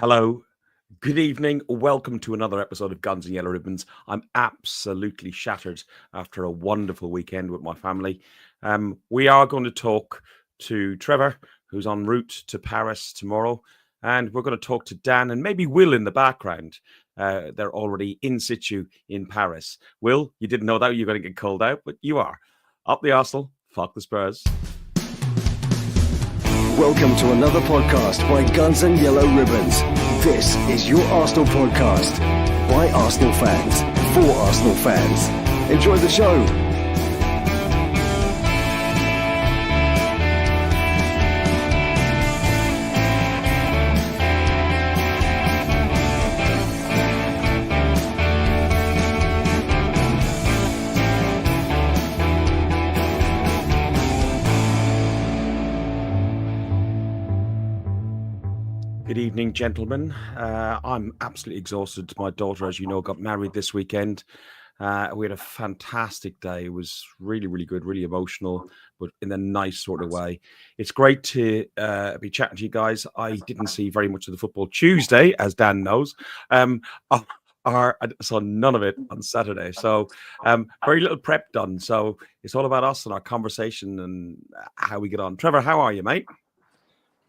Hello, good evening. Welcome to another episode of Guns and Yellow Ribbons. I'm absolutely shattered after a wonderful weekend with my family. We are going to talk to Trevor, who's en route to Paris tomorrow, and we're going to talk to Dan and maybe Will in the background. They're already in situ in Paris. Will, you didn't know that you were going to get called out, but you are. Up the Arsenal, fuck the Spurs. Welcome to another podcast by Guns and Yellow Ribbons. This is your Arsenal podcast by Arsenal fans for Arsenal fans. Enjoy the show. Good evening, gentlemen. I'm absolutely exhausted. My daughter, as you know, got married this weekend. We had a fantastic day. It was really, really good, really emotional, but in a nice sort of way. It's great to be chatting to you guys. I didn't see very much of the football Tuesday, as Dan knows. I saw none of it on Saturday. So very little prep done. So it's all about us and our conversation and how we get on. Trevor, how are you, mate?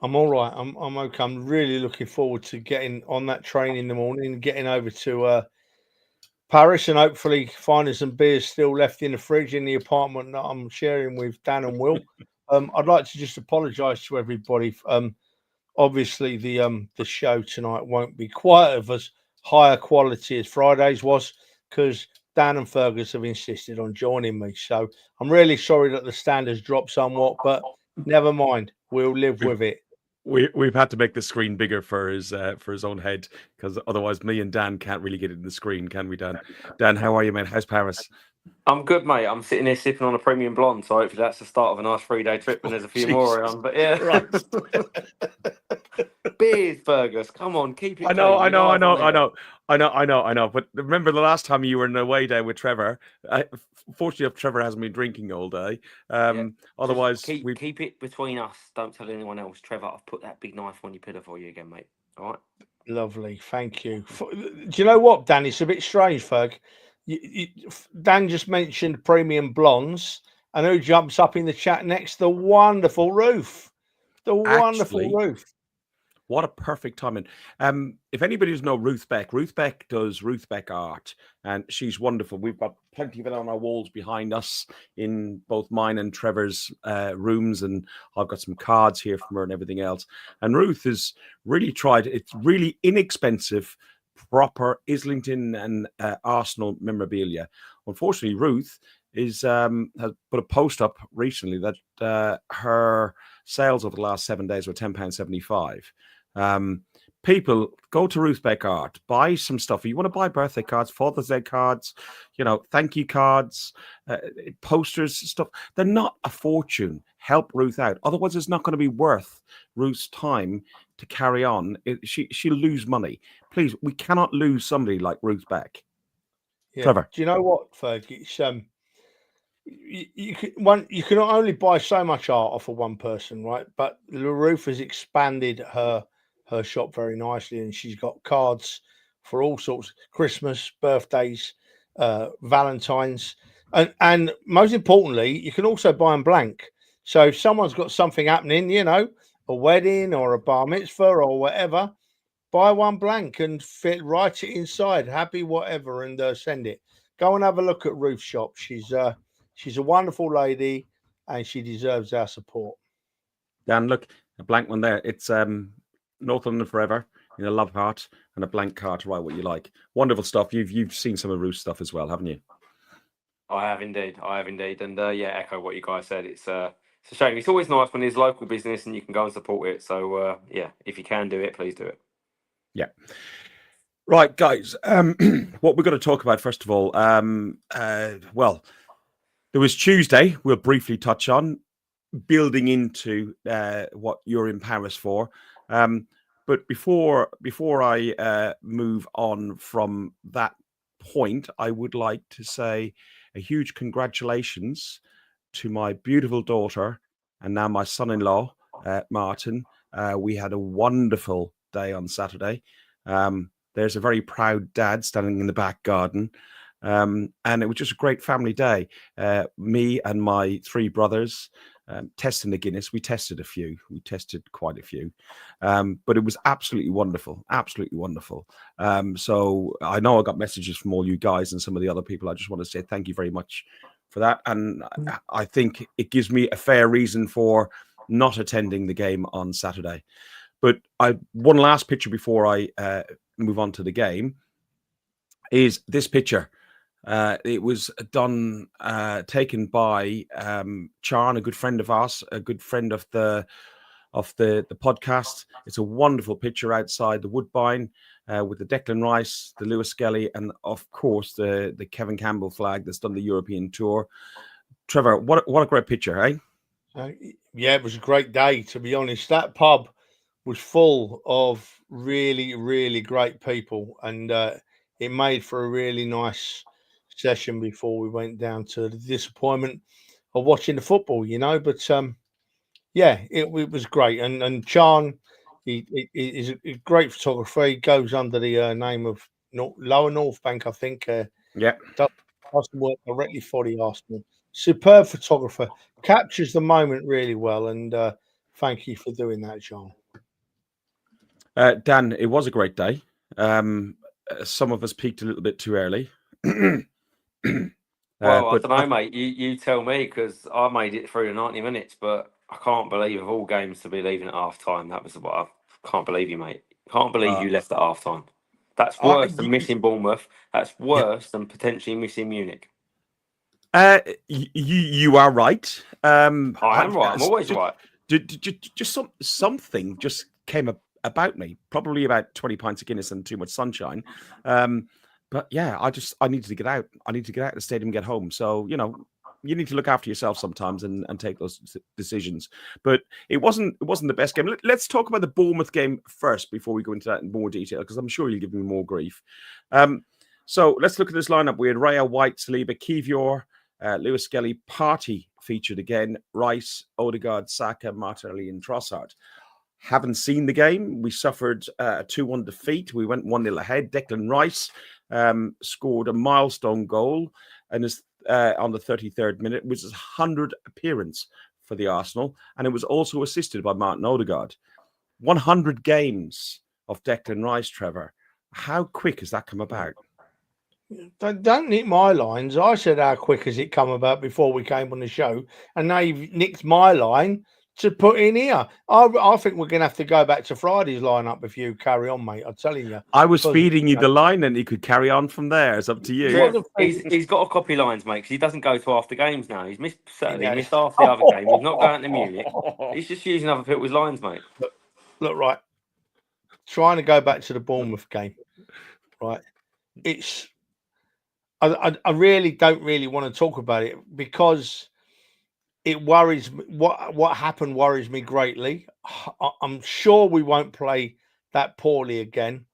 I'm all right. I'm okay. I'm really looking forward to getting on that train in the morning, getting over to Paris, and hopefully finding some beers still left in the fridge in the apartment that I'm sharing with Dan and Will. I'd like to just apologise to everybody. Obviously, the show tonight won't be quite of as higher quality as Friday's was because Dan and Fergus have insisted on joining me. So I'm really sorry that the standards dropped somewhat, but never mind. We'll live with it. We've had to make the screen bigger for his own head because otherwise me and Dan can't really get it in the screen, can we, Dan? Dan, how are you, mate? How's Paris? I'm good, mate. I'm sitting here sipping on a premium blonde, so hopefully that's the start of a nice 3-day trip. And there's a few more around, but yeah. Right. Beers, Fergus. Come on, keep it. I know. But remember the last time you were in a away day with Trevor? Fortunately, Trevor hasn't been drinking all day. Otherwise, keep it between us. Don't tell anyone else. Trevor, I've put that big knife on your pillow for you again, mate. All right. Lovely, thank you. Do you know what, Dan? It's a bit strange, Ferg. Dan just mentioned premium blondes, and who jumps up in the chat next? The wonderful Ruth. Wonderful Ruth. What a perfect timing. If anybody doesn't know Ruth Beck does Ruth Beck art, and she's wonderful. We've got plenty of it on our walls behind us in both mine and Trevor's rooms, and I've got some cards here from her and everything else. And Ruth has really tried. It's really inexpensive, proper Islington and Arsenal memorabilia. Unfortunately, Ruth has put a post up recently that her sales over the last 7 days were £10.75. People, go to Ruth Beck Art, buy some stuff. If you want to buy birthday cards, Father's Day cards, thank you cards, posters, stuff. They're not a fortune. Help Ruth out. Otherwise, it's not going to be worth Ruth's time to carry on. She'll lose money. Please, we cannot lose somebody like Ruth Beck. Yeah. Trevor. Do you know what, Ferg? It's you can only buy so much art off of one person, right? But Ruth has expanded her shop very nicely, and she's got cards for all sorts: Christmas, birthdays, Valentine's, and most importantly, you can also buy them blank. So if someone's got something happening, a wedding or a bar mitzvah or whatever, buy one blank and write it inside, happy whatever, and send it. Go and have a look at Ruth's shop. She's a wonderful lady, and she deserves our support. Dan, look, a blank one there. It's North London Forever in a love heart and a blank card to write what you like. Wonderful stuff. You've seen some of Ruth's stuff as well, haven't you? I have indeed. And echo what you guys said. It's a shame. It's always nice when there's local business and you can go and support it. So if you can do it, please do it. Yeah. Right, guys. What we're going to talk about first of all. There was Tuesday. We'll briefly touch on building into what you're in Paris for. But before I move on from that point, I would like to say a huge congratulations to my beautiful daughter and now my son-in-law, Martin. We had a wonderful day on Saturday. There's a very proud dad standing in the back garden. And it was just a great family day. Me and my three brothers testing the Guinness. We tested a few. We tested quite a few. But it was absolutely wonderful. Absolutely wonderful. So I know I got messages from all you guys and some of the other people. I just want to say thank you very much for that. And I think it gives me a fair reason for not attending the game on Saturday. But one last picture before I move on to the game is this picture. It was taken by Charn, a good friend of ours, a good friend of the podcast. It's a wonderful picture outside the Woodbine with the Declan Rice, the Lewis Skelly, and of course the Kevin Campbell flag that's done the European tour. Trevor, what a great picture, eh? Yeah, it was a great day, to be honest. That pub was full of really, really great people, and it made for a really nice session before we went down to the disappointment of watching the football, But yeah, it was great. And Chan, he is a great photographer. He goes under the name of Lower North Bank, I think. Yeah. Does some work directly for the Arsenal. Superb photographer, captures the moment really well. And thank you for doing that, John. Dan, it was a great day. Some of us peaked a little bit too early. Well, I don't know, mate. You tell me, because I made it through the 90 minutes, but I can't believe of all games to be leaving at half time. That was what I can't believe you, mate. Can't believe you left at half time. That's worse than missing Bournemouth. That's worse than potentially missing Munich. You are right. I am right. I'm always right. Just something just came about me. Probably about 20 pints of Guinness and too much sunshine. But yeah, I needed to get out. I need to get out of the stadium and get home. So, you need to look after yourself sometimes and take those decisions. But it wasn't the best game. Let's talk about the Bournemouth game first before we go into that in more detail, because I'm sure you'll give me more grief. So let's look at this lineup. We had Raya, White, Saliba, Kivior, Lewis Skelly, Partey featured again, Rice, Odegaard, Saka, Martinelli, and Trossard. Haven't seen the game. We suffered a 2-1 defeat. We went 1-0 ahead. Declan Rice scored a milestone goal and is on the 33rd minute, which is 100 appearance for the Arsenal. And it was also assisted by Martin Odegaard. 100 games of Declan Rice, Trevor. How quick has that come about? Don't nick my lines. I said how quick has it come about before we came on the show, and now you've nicked my line to put in here. I think we're going to have to go back to Friday's lineup if you carry on, mate. I'm telling you. I was feeding you the line, and you could carry on from there. It's up to you. He's got to copy lines, mate, because he doesn't go to after games now. He's missed missed half the other game. He's not going to Munich. He's just using other people's lines, mate. Look, right. Trying to go back to the Bournemouth game, right? It's. I really don't want to talk about it because it worries me. What happened worries me greatly. I'm sure we won't play that poorly again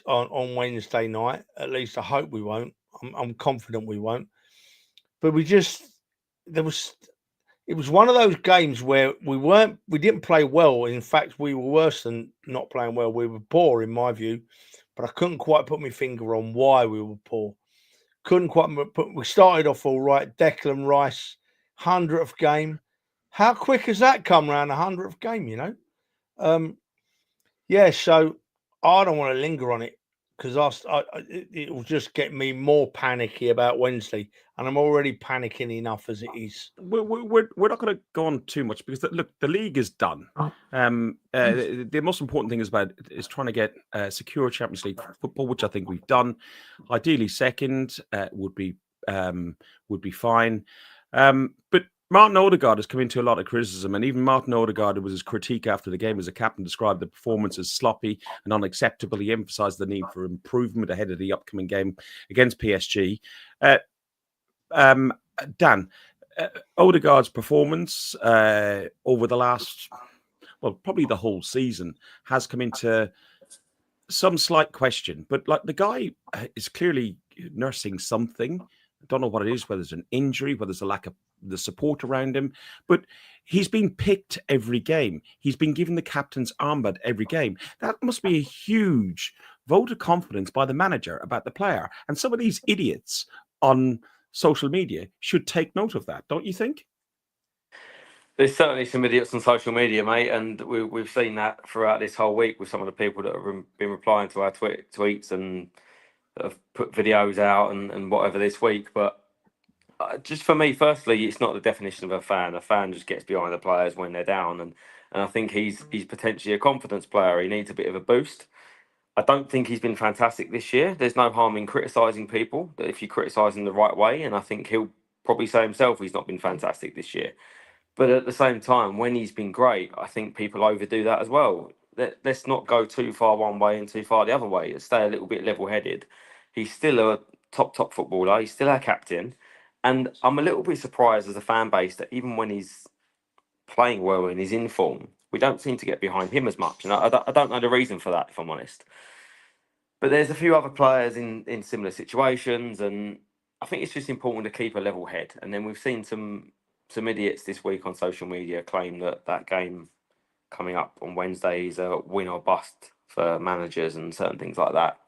on Wednesday night. At least I hope we won't. I'm confident we won't. But it was one of those games where we didn't play well. In fact, we were worse than not playing well. We were poor in my view, but I couldn't quite put my finger on why we were poor. We started off all right. Declan Rice, 100th game. How quick has that come around? 100th game, Yeah, so I don't want to linger on it because it will just get me more panicky about Wednesday, and I'm already panicking enough as it is. We're not going to go on too much because look, the league is done. The most important thing is trying to get secure Champions League football, which I think we've done. Ideally, second would be fine. But Martin Odegaard has come into a lot of criticism, and even Martin Odegaard, it was his critique after the game as a captain, described the performance as sloppy and unacceptable. He emphasised the need for improvement ahead of the upcoming game against PSG. Dan, Odegaard's performance over the last, probably the whole season, has come into some slight question. But the guy is clearly nursing something. I don't know what it is, whether it's an injury, whether it's a lack of the support around him. But he's been picked every game. He's been given the captain's armband every game. That must be a huge vote of confidence by the manager about the player. And some of these idiots on social media should take note of that, don't you think? There's certainly some idiots on social media, mate, and we've seen that throughout this whole week with some of the people that have been replying to our tweets and that have put videos out and whatever this week. But just for me, firstly, it's not the definition of a fan. A fan just gets behind the players when they're down, and I think he's potentially a confidence player. He needs a bit of a boost. I don't think he's been fantastic this year. There's no harm in criticising people if you criticise them the right way, and I think he'll probably say himself he's not been fantastic this year. But at the same time, when he's been great, I think people overdo that as well. Let's not go too far one way and too far the other way. Let's stay a little bit level-headed. He's still a top footballer. He's still our captain. And I'm a little bit surprised as a fan base that even when he's playing well and he's in form, we don't seem to get behind him as much. And I don't know the reason for that, if I'm honest. But there's a few other players in similar situations, and I think it's just important to keep a level head. And then we've seen some idiots this week on social media claim that game coming up on Wednesday is a win or bust for managers and certain things like that.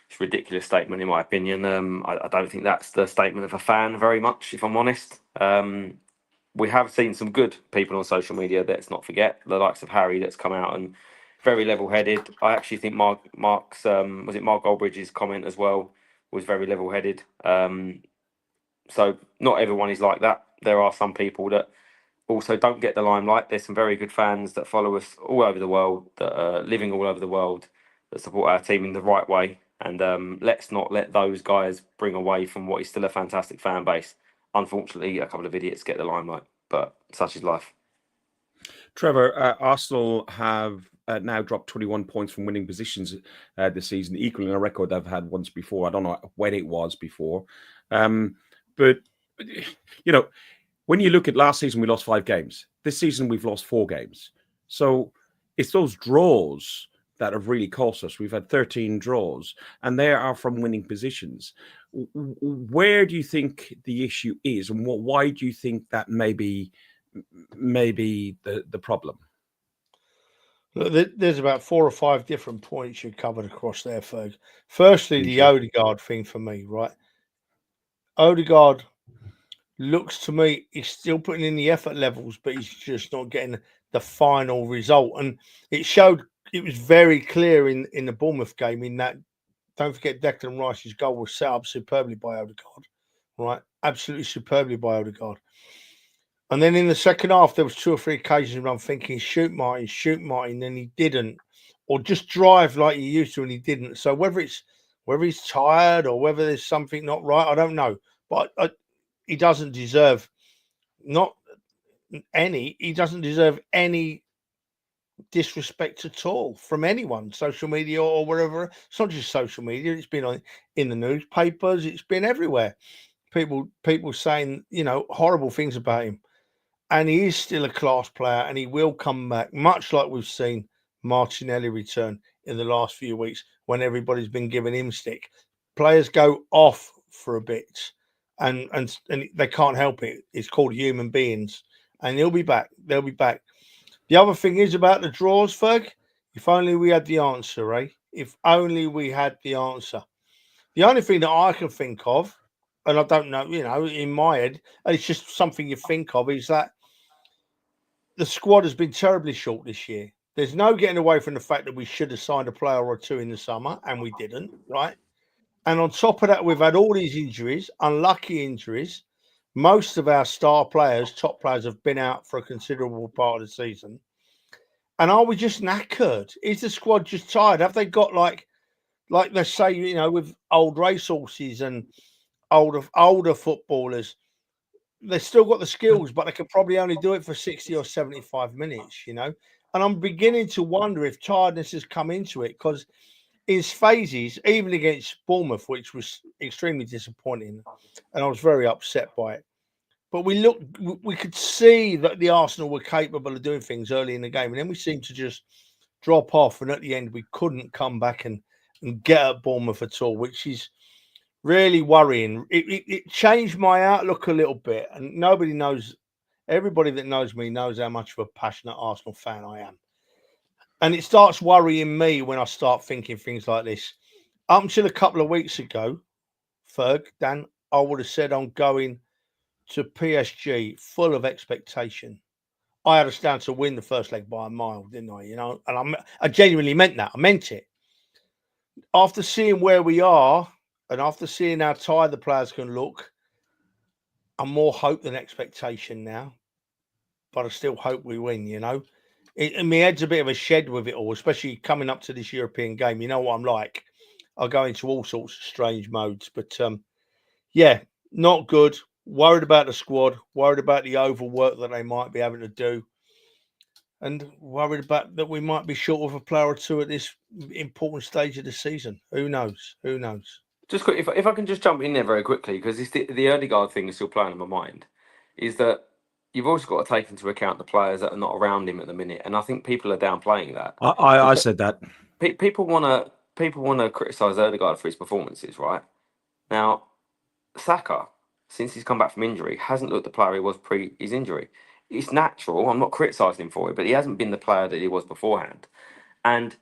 It's a ridiculous statement, in my opinion. I don't think that's the statement of a fan very much, if I'm honest. We have seen some good people on social media, let's not forget, the likes of Harry that's come out and very level-headed. I actually think Mark's was it Mark Goldbridge's comment as well was very level-headed. So not everyone is like that. There are some people that also don't get the limelight. There's some very good fans that follow us all over the world, that are living all over the world, that support our team in the right way. And let's not let those guys bring away from what is still a fantastic fan base. Unfortunately, a couple of idiots get the limelight, but such is life. Trevor, Arsenal have now dropped 21 points from winning positions this season, equaling a record they've had once before. I don't know when it was before. But, you know, when you look at last season, we lost 5 games. This season, we've lost 4 games. So it's those draws that have really cost us. We've had 13 draws, and they are from winning positions. Where do you think the issue is, and why do you think that may be the problem? Look, there's about 4 or 5 different points you covered across there, Ferg. Firstly, the Odegaard thing for me, right? Odegaard looks to me, he's still putting in the effort levels, but he's just not getting the final result. And it was very clear in the Bournemouth game in that, don't forget, Declan Rice's goal was set up superbly by Odegaard, right? Absolutely superbly by Odegaard. And then in the second half, there was 2 or 3 occasions where I'm thinking, shoot Martin, and he didn't. Or just drive like he used to, and he didn't. So whether he's tired or whether there's something not right, I don't know. But he doesn't deserve he doesn't deserve any disrespect at all from anyone, social media or wherever. It's not just social media. It's been in the newspapers. It's been everywhere. People saying, horrible things about him. And he is still a class player, and he will come back, much like we've seen Martinelli return in the last few weeks when everybody's been giving him stick. Players go off for a bit, and they can't help it. It's called human beings, and he'll be back. They'll be back. The other thing is about the draws, Ferg. If only we had the answer, eh? If only we had the answer. The only thing that I can think of, and I don't know, in my head, and it's just something you think of, is that the squad has been terribly short this year. There's no getting away from the fact that we should have signed a player or 2 in the summer, and we didn't, right? And on top of that, we've had all these injuries, unlucky injuries. Most of our top players, have been out for a considerable part of the season. And are we just knackered? Is the squad just tired? Have they got like they say, with old racehorses and older footballers, they've still got the skills, but they can probably only do it for 60 or 75 minutes, And I'm beginning to wonder if tiredness has come into it, because in phases, even against Bournemouth, which was extremely disappointing, and I was very upset by it. But we could see that the Arsenal were capable of doing things early in the game, and then we seemed to just drop off, and at the end we couldn't come back and get at Bournemouth at all, which is Really worrying. It changed my outlook a little bit, and nobody knows. Everybody that knows me knows how much of a passionate Arsenal fan I am, and it starts worrying me when I start thinking things like this. Up until a couple of weeks ago, Ferg, Dan, I would have said I'm going to PSG full of expectation. I had a stand to win the first leg by a mile, didn't I? You know, and I genuinely meant that. I meant it. After seeing where we are, and after seeing how tired the players can look, I'm more hope than expectation now. But I still hope we win. You know, and my head's a bit of a shed with it all, especially coming up to this European game. You know what I'm like. I go into all sorts of strange modes, but yeah, not good. Worried about the squad. Worried about the overwork that they might be having to do. And worried about that we might be short of a player or two at this important stage of the season. Who knows? Who knows? Just quick, if I can just jump in there very quickly, because the Odegaard thing is still playing in my mind, is that you've also got to take into account the players that are not around him at the minute, and I think people are downplaying that. I said that. People want to criticise Odegaard for his performances, right? Now, Saka, since he's come back from injury, hasn't looked the player he was pre his injury. It's natural. I'm not criticising him for it, but he hasn't been the player that he was beforehand. And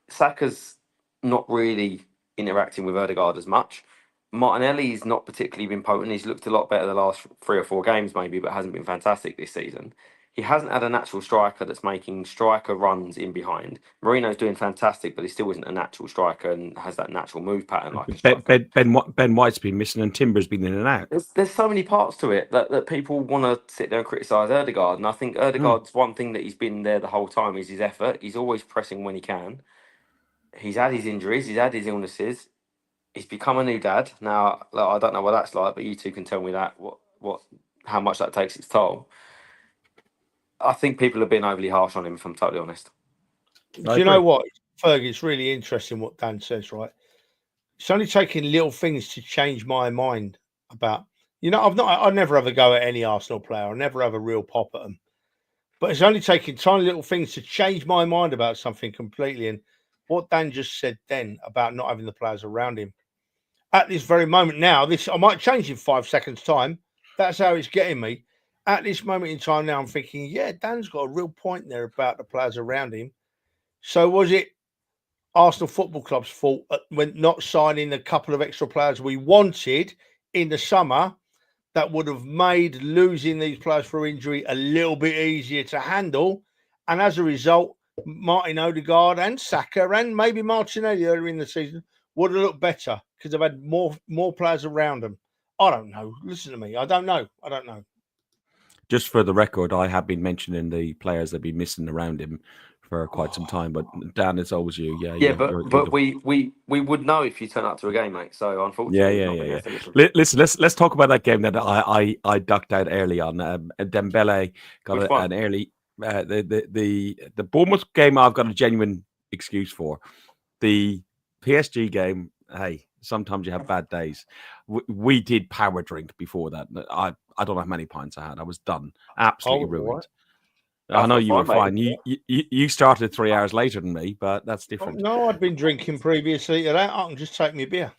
Saka's not really interacting with Odegaard as much. Martinelli's not particularly been potent. He's looked a lot better the last 3 or 4 games, maybe, but hasn't been fantastic this season. He hasn't had a natural striker that's making striker runs in behind. Marino's doing fantastic, but he still isn't a natural striker and has that natural move pattern like a striker. Ben White's been missing and Timber's been in and out. There's so many parts to it that people want to sit there and criticise Odegaard. And I think Odegaard's one thing that he's been there the whole time is his effort. He's always pressing when he can. He's had his injuries. He's had his illnesses. He's become a new dad. Now, I don't know what that's like, but you two can tell me that how much that takes its toll. I think people have been overly harsh on him, if I'm totally honest. Do you know what, Ferg? It's really interesting what Dan says, right? It's only taking little things to change my mind about. You know, I never have a go at any Arsenal player. I never have a real pop at them. But it's only taking tiny little things to change my mind about something completely. And what Dan just said then about not having the players around him at this very moment now, I might change in 5 seconds' time. That's how it's getting me. At this moment in time now, I'm thinking, yeah, Dan's got a real point there about the players around him. So was it Arsenal Football Club's fault when not signing a couple of extra players we wanted in the summer that would have made losing these players for injury a little bit easier to handle? And as a result, Martin Odegaard and Saka and maybe Martinelli earlier in the season would have looked better because they've had more players around them. I don't know. Listen to me. I don't know. Just for the record, I have been mentioning the players that have been missing around him for quite some time. But Dan, it's always you. Yeah, but we would know if you turn up to a game, mate. So unfortunately, yeah. Listen, let's talk about that game that I ducked out early on. Dembele got an early. The Bournemouth game I've got a genuine excuse for. The PSG game, hey, sometimes you have bad days. We did power drink before that. I don't know how many pints I had. I was done, absolutely ruined. Right. I know you were fine. You started 3 hours later than me, but that's different. No, I'd been drinking previously to that. I can just take me a beer.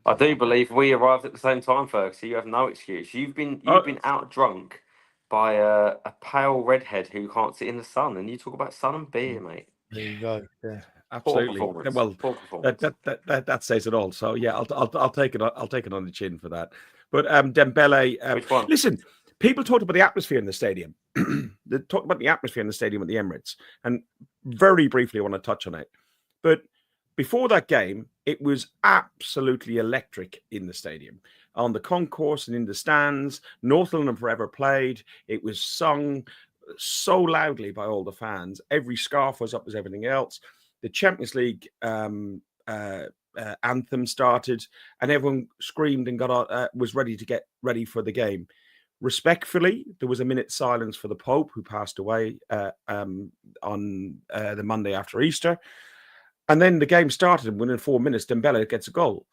I do believe we arrived at the same time, Ferg, so you have no excuse. You've been out drunk by a pale redhead who can't sit in the sun, and you talk about sun and beer, mate. There you go. Yeah. Absolutely. Well, that says it all. So yeah, I'll take it. I'll take it on the chin for that. But Dembele. Which one? Listen, people talked about the atmosphere in the stadium. They talked about the atmosphere in the stadium at the Emirates, and very briefly, I want to touch on it. But before that game, it was absolutely electric in the stadium, on the concourse and in the stands. North London Forever played. It was sung so loudly by all the fans. Every scarf was up as everything else. The Champions League anthem started, and everyone screamed and was ready to get ready for the game. Respectfully, there was a minute's silence for the Pope, who passed away on the Monday after Easter. And then the game started, and within 4 minutes, Dembele gets a goal.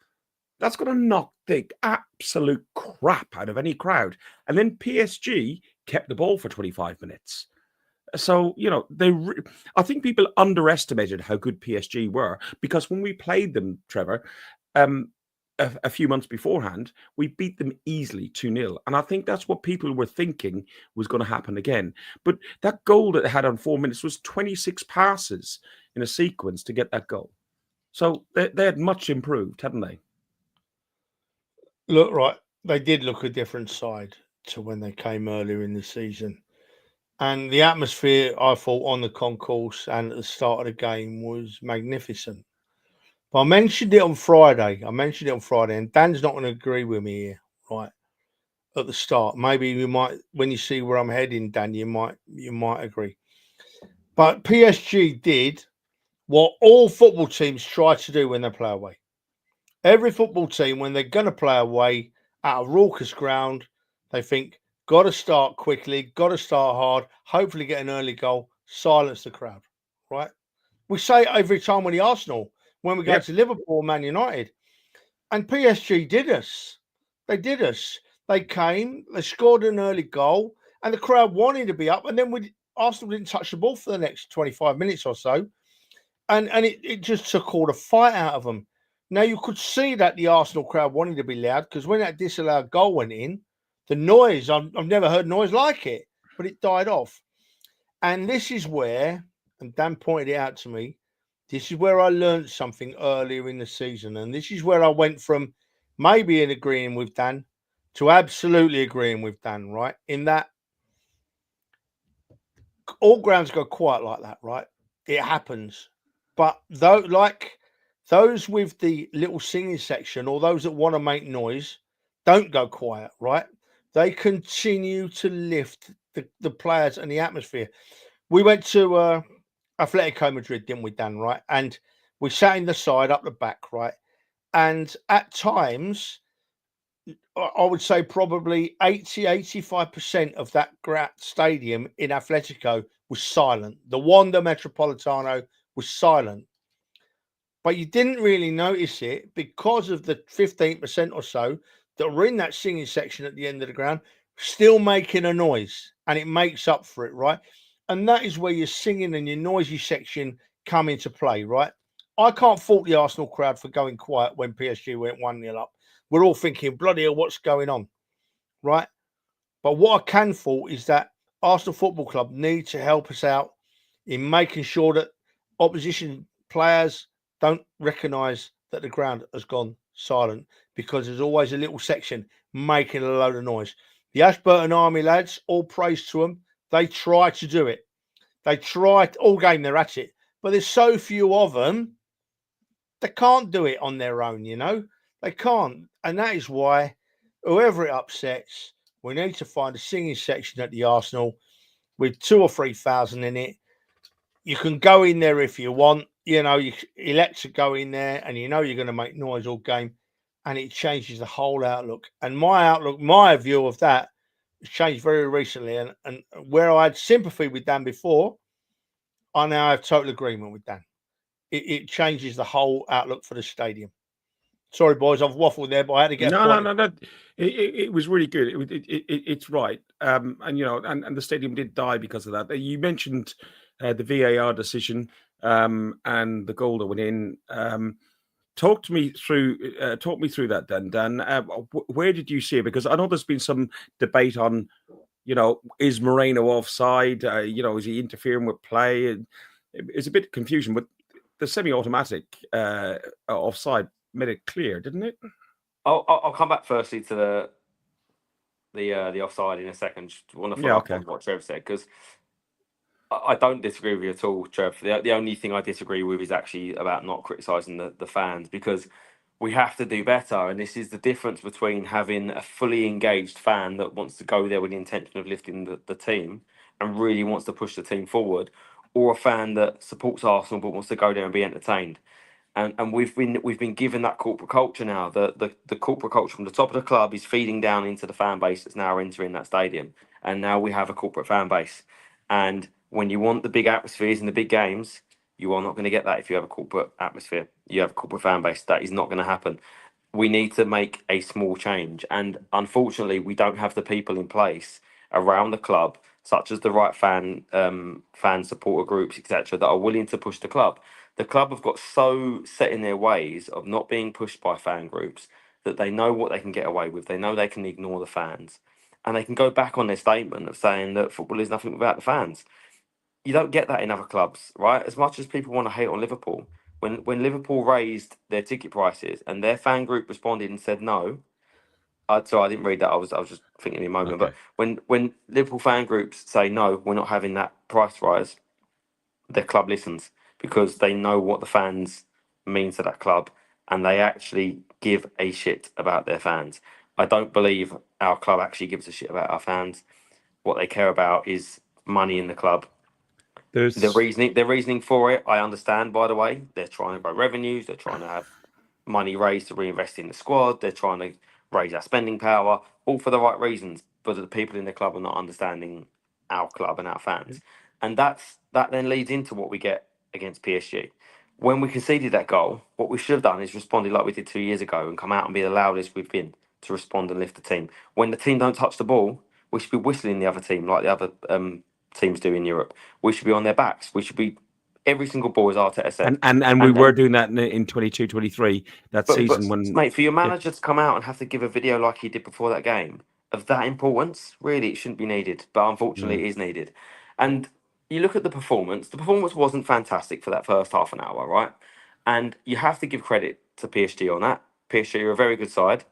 That's going to knock the absolute crap out of any crowd. And then PSG kept the ball for 25 minutes. So, you know, I think people underestimated how good PSG were, because when we played them, Trevor, a few months beforehand, we beat them easily 2-0. And I think that's what people were thinking was going to happen again. But that goal that they had on 4 minutes was 26 passes in a sequence to get that goal. So they had much improved, hadn't they? Look, right, they did look a different side to when they came earlier in the season. And the atmosphere, I thought, on the concourse and at the start of the game was magnificent. But I mentioned it on Friday. And Dan's not going to agree with me here, right? At the start, maybe you might, when you see where I'm heading, Dan, you might agree. But PSG did what all football teams try to do when they play away. Every football team, when they're going to play away at a raucous ground, they think, got to start quickly, got to start hard, hopefully get an early goal, silence the crowd, right? We say it every time when the Arsenal, when we go to Liverpool, Man United. And PSG did us. They did us. They came, they scored an early goal, and the crowd wanted to be up. And then Arsenal didn't touch the ball for the next 25 minutes or so. And it just took all the fight out of them. Now, you could see that the Arsenal crowd wanted to be loud because when that disallowed goal went in, the noise, I've never heard noise like it, but it died off. And this is where, and Dan pointed it out to me, this is where I learned something earlier in the season. And this is where I went from maybe in agreeing with Dan to absolutely agreeing with Dan, right? In that all grounds go quiet like that, right? It happens. But though, like those with the little singing section or those that want to make noise don't go quiet, right? They continue to lift the players and the atmosphere. We went to Atletico Madrid, didn't we, Dan, right? And we sat in the side up the back, right? And at times, I would say probably 85% of that stadium in Atletico was silent. The Wanda Metropolitano was silent. But you didn't really notice it because of the 15% or so that were in that singing section at the end of the ground, still making a noise. And it makes up for it, right? And that is where your singing and your noisy section come into play, right? I can't fault the Arsenal crowd for going quiet when PSG went 1-0 up. We're all thinking, bloody hell, what's going on, right? But what I can fault is that Arsenal Football Club need to help us out in making sure that opposition players don't recognise that the ground has gone silent because there's always a little section making a load of noise. The Ashburton Army lads, all praise to them. They try to do it. They try all game, they're at it. But there's so few of them, they can't do it on their own, you know? They can't. And that is why, whoever it upsets, we need to find a singing section at the Arsenal with 2,000 or 3,000 in it. You can go in there if you want. You know, you elect to go in there and you know you're going to make noise all game. And it changes the whole outlook. And my view of that has changed very recently. And where I had sympathy with Dan before, I now have total agreement with Dan. It changes the whole outlook for the stadium. Sorry, boys, I've waffled there, but I had to get a point. No. It was really good. It's right. And the stadium did die because of that. You mentioned the VAR decision and the goal that went in. Talk me through that, then, Dan. Where did you see it? Because I know there's been some debate on, is Moreno offside? Is he interfering with play? It's a bit confusion, but the semi-automatic offside made it clear, didn't it? I'll come back firstly to the offside in a second. Just want to follow up on what Trev said, because I don't disagree with you at all, Trev. The only thing I disagree with is actually about not criticising the fans, because we have to do better. And this is the difference between having a fully engaged fan that wants to go there with the intention of lifting the team and really wants to push the team forward, or a fan that supports Arsenal but wants to go there and be entertained. And we've been given that corporate culture now. The corporate culture from the top of the club is feeding down into the fan base that's now entering that stadium. And now we have a corporate fan base. And when you want the big atmospheres in the big games, you are not going to get that if you have a corporate atmosphere. You have a corporate fan base. That is not going to happen. We need to make a small change. And unfortunately, we don't have the people in place around the club, such as the right fan supporter groups, etc., that are willing to push the club. The club have got so set in their ways of not being pushed by fan groups that they know what they can get away with. They know they can ignore the fans, and they can go back on their statement of saying that football is nothing without the fans. You don't get that in other clubs, right? As much as people want to hate on Liverpool, when Liverpool raised their ticket prices and their fan group responded and said no, sorry, I didn't read that. I was just thinking in a moment. Okay. But when Liverpool fan groups say no, we're not having that price rise, their club listens because they know what the fans mean to that club, and they actually give a shit about their fans. I don't believe our club actually gives a shit about our fans. What they care about is money in the club. The There's reasoning for it, I understand. By the way, they're trying to grow revenues. They're trying to have money raised to reinvest in the squad. They're trying to raise our spending power, all for the right reasons. But the people in the club are not understanding our club and our fans, and that then leads into what we get against PSG. When we conceded that goal, what we should have done is responded like we did 2 years ago and come out and be the loudest we've been to respond and lift the team. When the team don't touch the ball, we should be whistling the other team like the other teams do in Europe. We should be on their backs. We should be every single ball, as Arteta said. and we were doing that in 22-23 that But season when mate, for your yeah, manager to come out and have to give a video like he did before that game of that importance, really, it shouldn't be needed. But unfortunately, no. it is needed. And you look at the performance. The performance wasn't fantastic for that first half an hour, right? And you have to give credit to PSG on that. PSG are a very good side.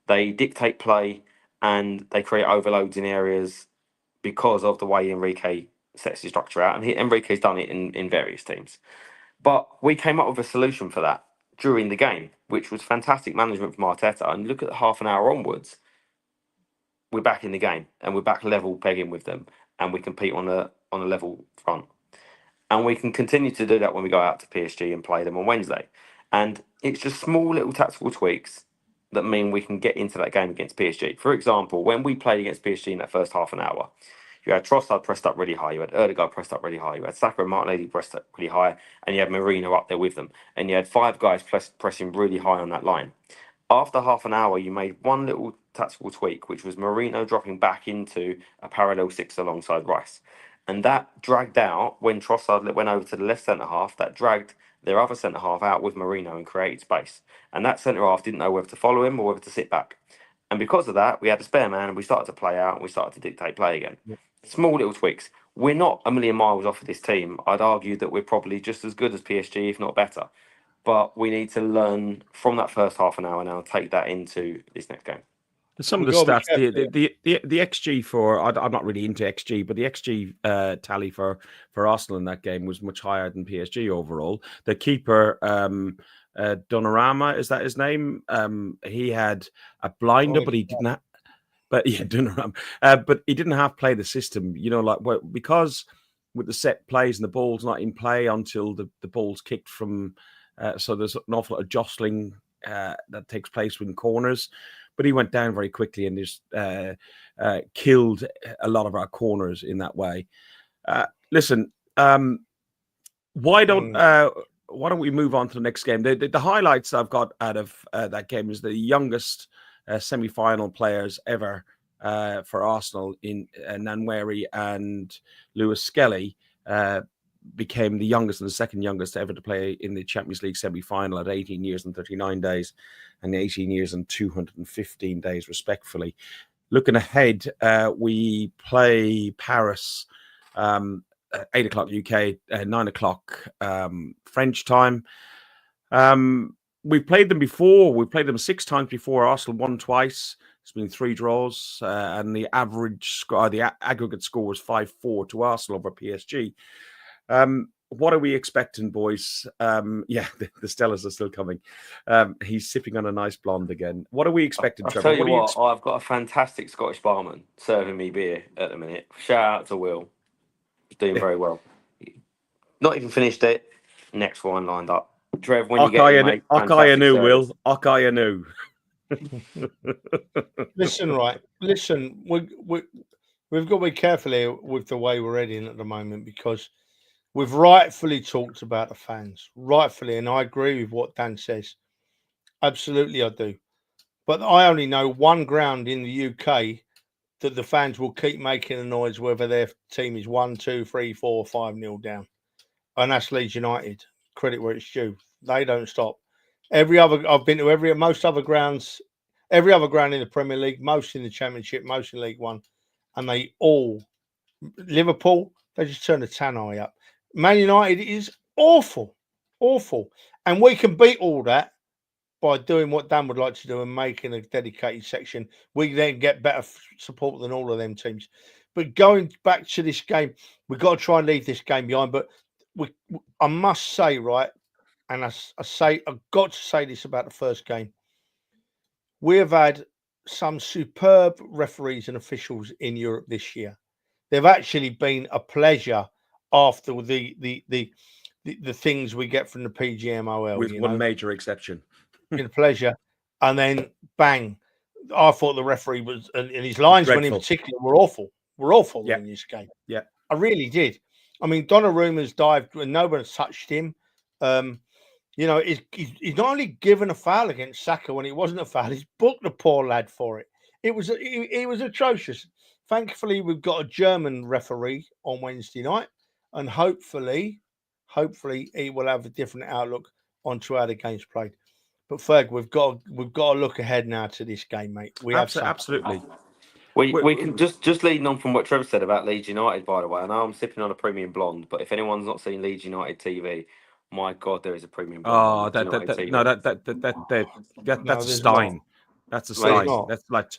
They dictate play and they create overloads in areas because of the way Enrique sets his structure out. And Enrique's done it in various teams. But we came up with a solution for that during the game, which was fantastic management from Arteta. And look at the half an hour onwards, we're back in the game and we're back level pegging with them, and we compete on a level front. And we can continue to do that when we go out to PSG and play them on Wednesday. And it's just small little tactical tweaks that mean we can get into that game against PSG. For example, when we played against PSG in that first half an hour, you had Trossard pressed up really high, you had Erdegaard pressed up really high, you had Saka and Martinelli pressed up really high, and you had Marino up there with them. And you had five guys pressing really high on that line. After half an hour, you made one little tactical tweak, which was Marino dropping back into a parallel six alongside Rice. And that dragged out, when Trossard went over to the left centre half, that dragged their other centre half out with Marino and created space. And that centre half didn't know whether to follow him or whether to sit back. And because of that, we had a spare man and we started to play out and we started to dictate play again. Small little tweaks. We're not a million miles off of this team. I'd argue that we're probably just as good as PSG, if not better. But we need to learn from that first half an hour now and take that into this next game. Some of We've the got to be stats, the XG for I'm not really into XG, but the XG tally for Arsenal in that game was much higher than PSG overall. The keeper, Donnarumma, is that his name? He had a blinder, but he didn't. But yeah, Donnarumma, but he didn't have to play the system. You know, like because with the set plays and the ball's not in play until the ball's kicked from. So there's an awful lot of jostling that takes place in corners. But he went down very quickly and just killed a lot of our corners in that way. Listen, why don't we move on to the next game? The highlights I've got out of that game is the youngest semi-final players ever for Arsenal in Nwaneri and Lewis Skelly became the youngest and the second youngest ever to play in the Champions League semi-final at 18 years and 39 days and 18 years and 215 days, respectively. Looking ahead, we play Paris 8 o'clock UK, 9 o'clock French time. We've played them before. We've played them 6 times before. Arsenal won twice. It's been 3 draws, and the average score, the aggregate score was 5-4 to Arsenal over PSG. What are we expecting, boys? Yeah, the Stellas are still coming. He's sipping on a nice blonde again. What are we expecting, I'll Trevor? tell you what, I've got a fantastic Scottish barman serving me beer at the minute. Shout out to Will. He's doing very well. Not even finished it. Next one lined up. Trev, when you get in, mate, fantastic service. Will. Okayanu. Listen, right. Listen, we've got to be careful here with the way we're heading at the moment, because we've rightfully talked about the fans, rightfully, and I agree with what Dan says. Absolutely, I do. But I only know one ground in the UK that the fans will keep making a noise whether their team is 1, 2, 3, 4, 5-0 down, and that's Leeds United. Credit where it's due. They don't stop. I've been to most other grounds every other ground in the Premier League, most in the Championship, most in League One, and they all Liverpool, they just turn the tannoy up. Man United is awful, and we can beat all that by doing what Dan would like to do and making a dedicated section. We then get better support than all of them teams. But going back to this game, we've got to try and leave this game behind. But I must say, right, and I've got to say this about the first game. We have had some superb referees and officials in Europe this year. They've actually been a pleasure after the things we get from the PGMOL. With one major exception. In a pleasure. And then bang. I thought the referee was, and his linesmen in particular were awful. In this game. Yeah. I really did. I mean, Donnarumma's dived and no one touched him. You know, he's not only given a foul against Saka when it wasn't a foul, he's booked the poor lad for it. It was atrocious. Thankfully, we've got a German referee on Wednesday night, and hopefully he will have a different outlook onto how the game's played. But Ferg, we've got to look ahead now to this game, mate. We absolutely. We can just leading on from what Trevor said about Leeds United. By the way, I know I'm sipping on a premium blonde, but if anyone's not seen Leeds United TV, my God, there is a premium blonde. That's a Stein. That's a Stein. That's like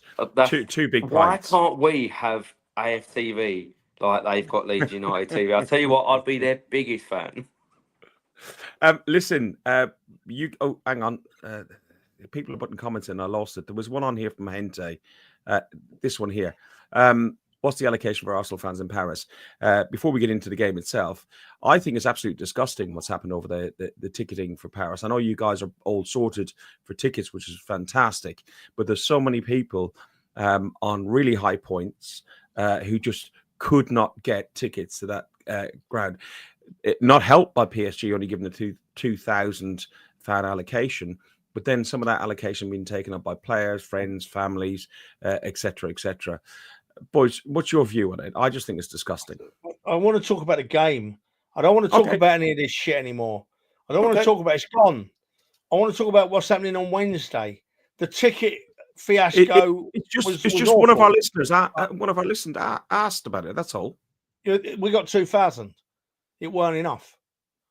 two big pints. Why can't we have AFTV like they've got Leeds United TV? I'll tell you what, I'd be their biggest fan. Listen, hang on. People are putting comments in. I lost it. There was one on here from Hente. This one here. What's the allocation for Arsenal fans in Paris? Before we get into the game itself, I think it's absolutely disgusting what's happened over the ticketing for Paris. I know you guys are all sorted for tickets, which is fantastic, but there's so many people on really high points who just could not get tickets to that ground. Not helped by PSG only giving the 2,000 fan allocation, but then some of that allocation being taken up by players, friends, families, etc., etc. Boys, what's your view on it? I just think it's disgusting. I want to talk about the game. I don't want to talk about any of this shit anymore. I don't want to talk about it's gone. I want to talk about what's happening on Wednesday. The ticket fiasco. It's just one of our listeners. One of our listeners asked about it. That's all. We got 2,000. It weren't enough.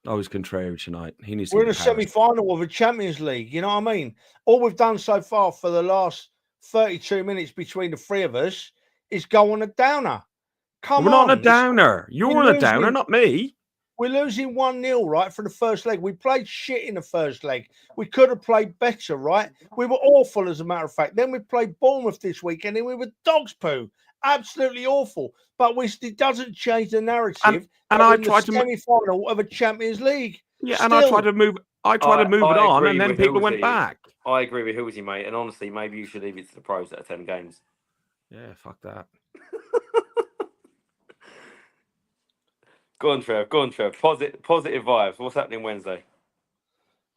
Oh, he's contrary tonight. He needs. We're in a semi-final of a Champions League. You know what I mean? All we've done so far for the last 32 minutes between the three of us is go on a downer. We're not on a downer. You're on a downer, not me. We're losing 1-0, right, for the first leg. We played shit in the first leg. We could have played better, right? We were awful, as a matter of fact. Then we played Bournemouth this weekend, and we were dog's poo. Absolutely awful. But it doesn't change the narrative. And I tried to semi-final of a Champions League. Yeah, and I tried to move. I tried to move it on, and then people went back. I agree with Hillsy, mate. And honestly, maybe you should leave it to the pros that are 10 games. Yeah, fuck that. Go on, Trev. Positive vibes. What's happening Wednesday?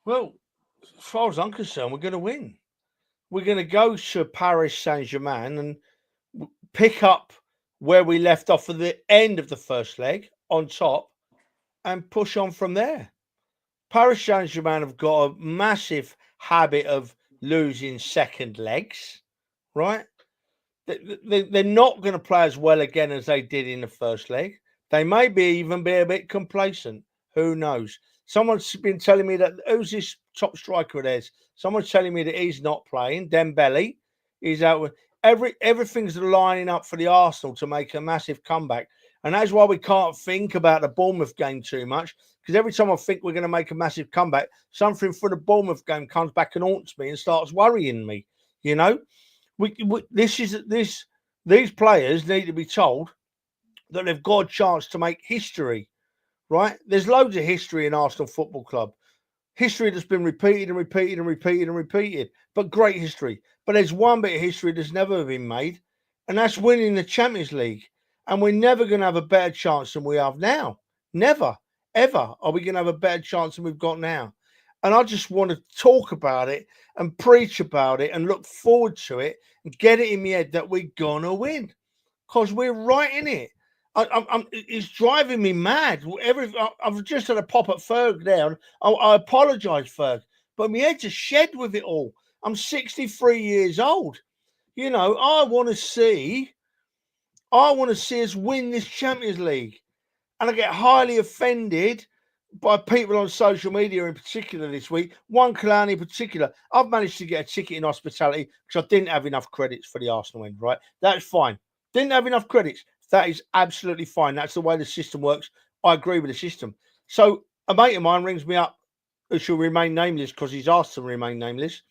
Well, as far as I'm concerned, we're going to win. We're going to go to Paris Saint-Germain and pick up where we left off at the end of the first leg on top and push on from there. Paris Saint-Germain have got a massive habit of losing second legs, right? They're not going to play as well again as they did in the first leg. They may even be a bit complacent. Who knows? Someone's been telling me that who's this top striker of theirs? Someone's telling me that he's not playing. Dembele is out with everything's lining up for the Arsenal to make a massive comeback. And that's why we can't think about the Bournemouth game too much. Because every time I think we're going to make a massive comeback, something from the Bournemouth game comes back and haunts me and starts worrying me. You know, these players need to be told that they've got a chance to make history, right? There's loads of history in Arsenal Football Club. History that's been repeated and repeated and repeated and repeated, but great history. But there's one bit of history that's never been made, and that's winning the Champions League. And we're never going to have a better chance than we have now. Never, ever are we going to have a better chance than we've got now. And I just want to talk about it and preach about it and look forward to it and get it in my head that we're going to win because we're right in it. It's driving me mad. I've just had a pop at Ferg there. I apologise, Ferg, but my head's a shed with it all. I'm 63 years old. You know, I want to see us win this Champions League. And I get highly offended by people on social media in particular this week. One clown in particular. I've managed to get a ticket in hospitality because I didn't have enough credits for the Arsenal end, right? That's fine. Didn't have enough credits. That is absolutely fine. That's the way the system works. I agree with the system. So a mate of mine rings me up who shall remain nameless because he's asked to remain nameless.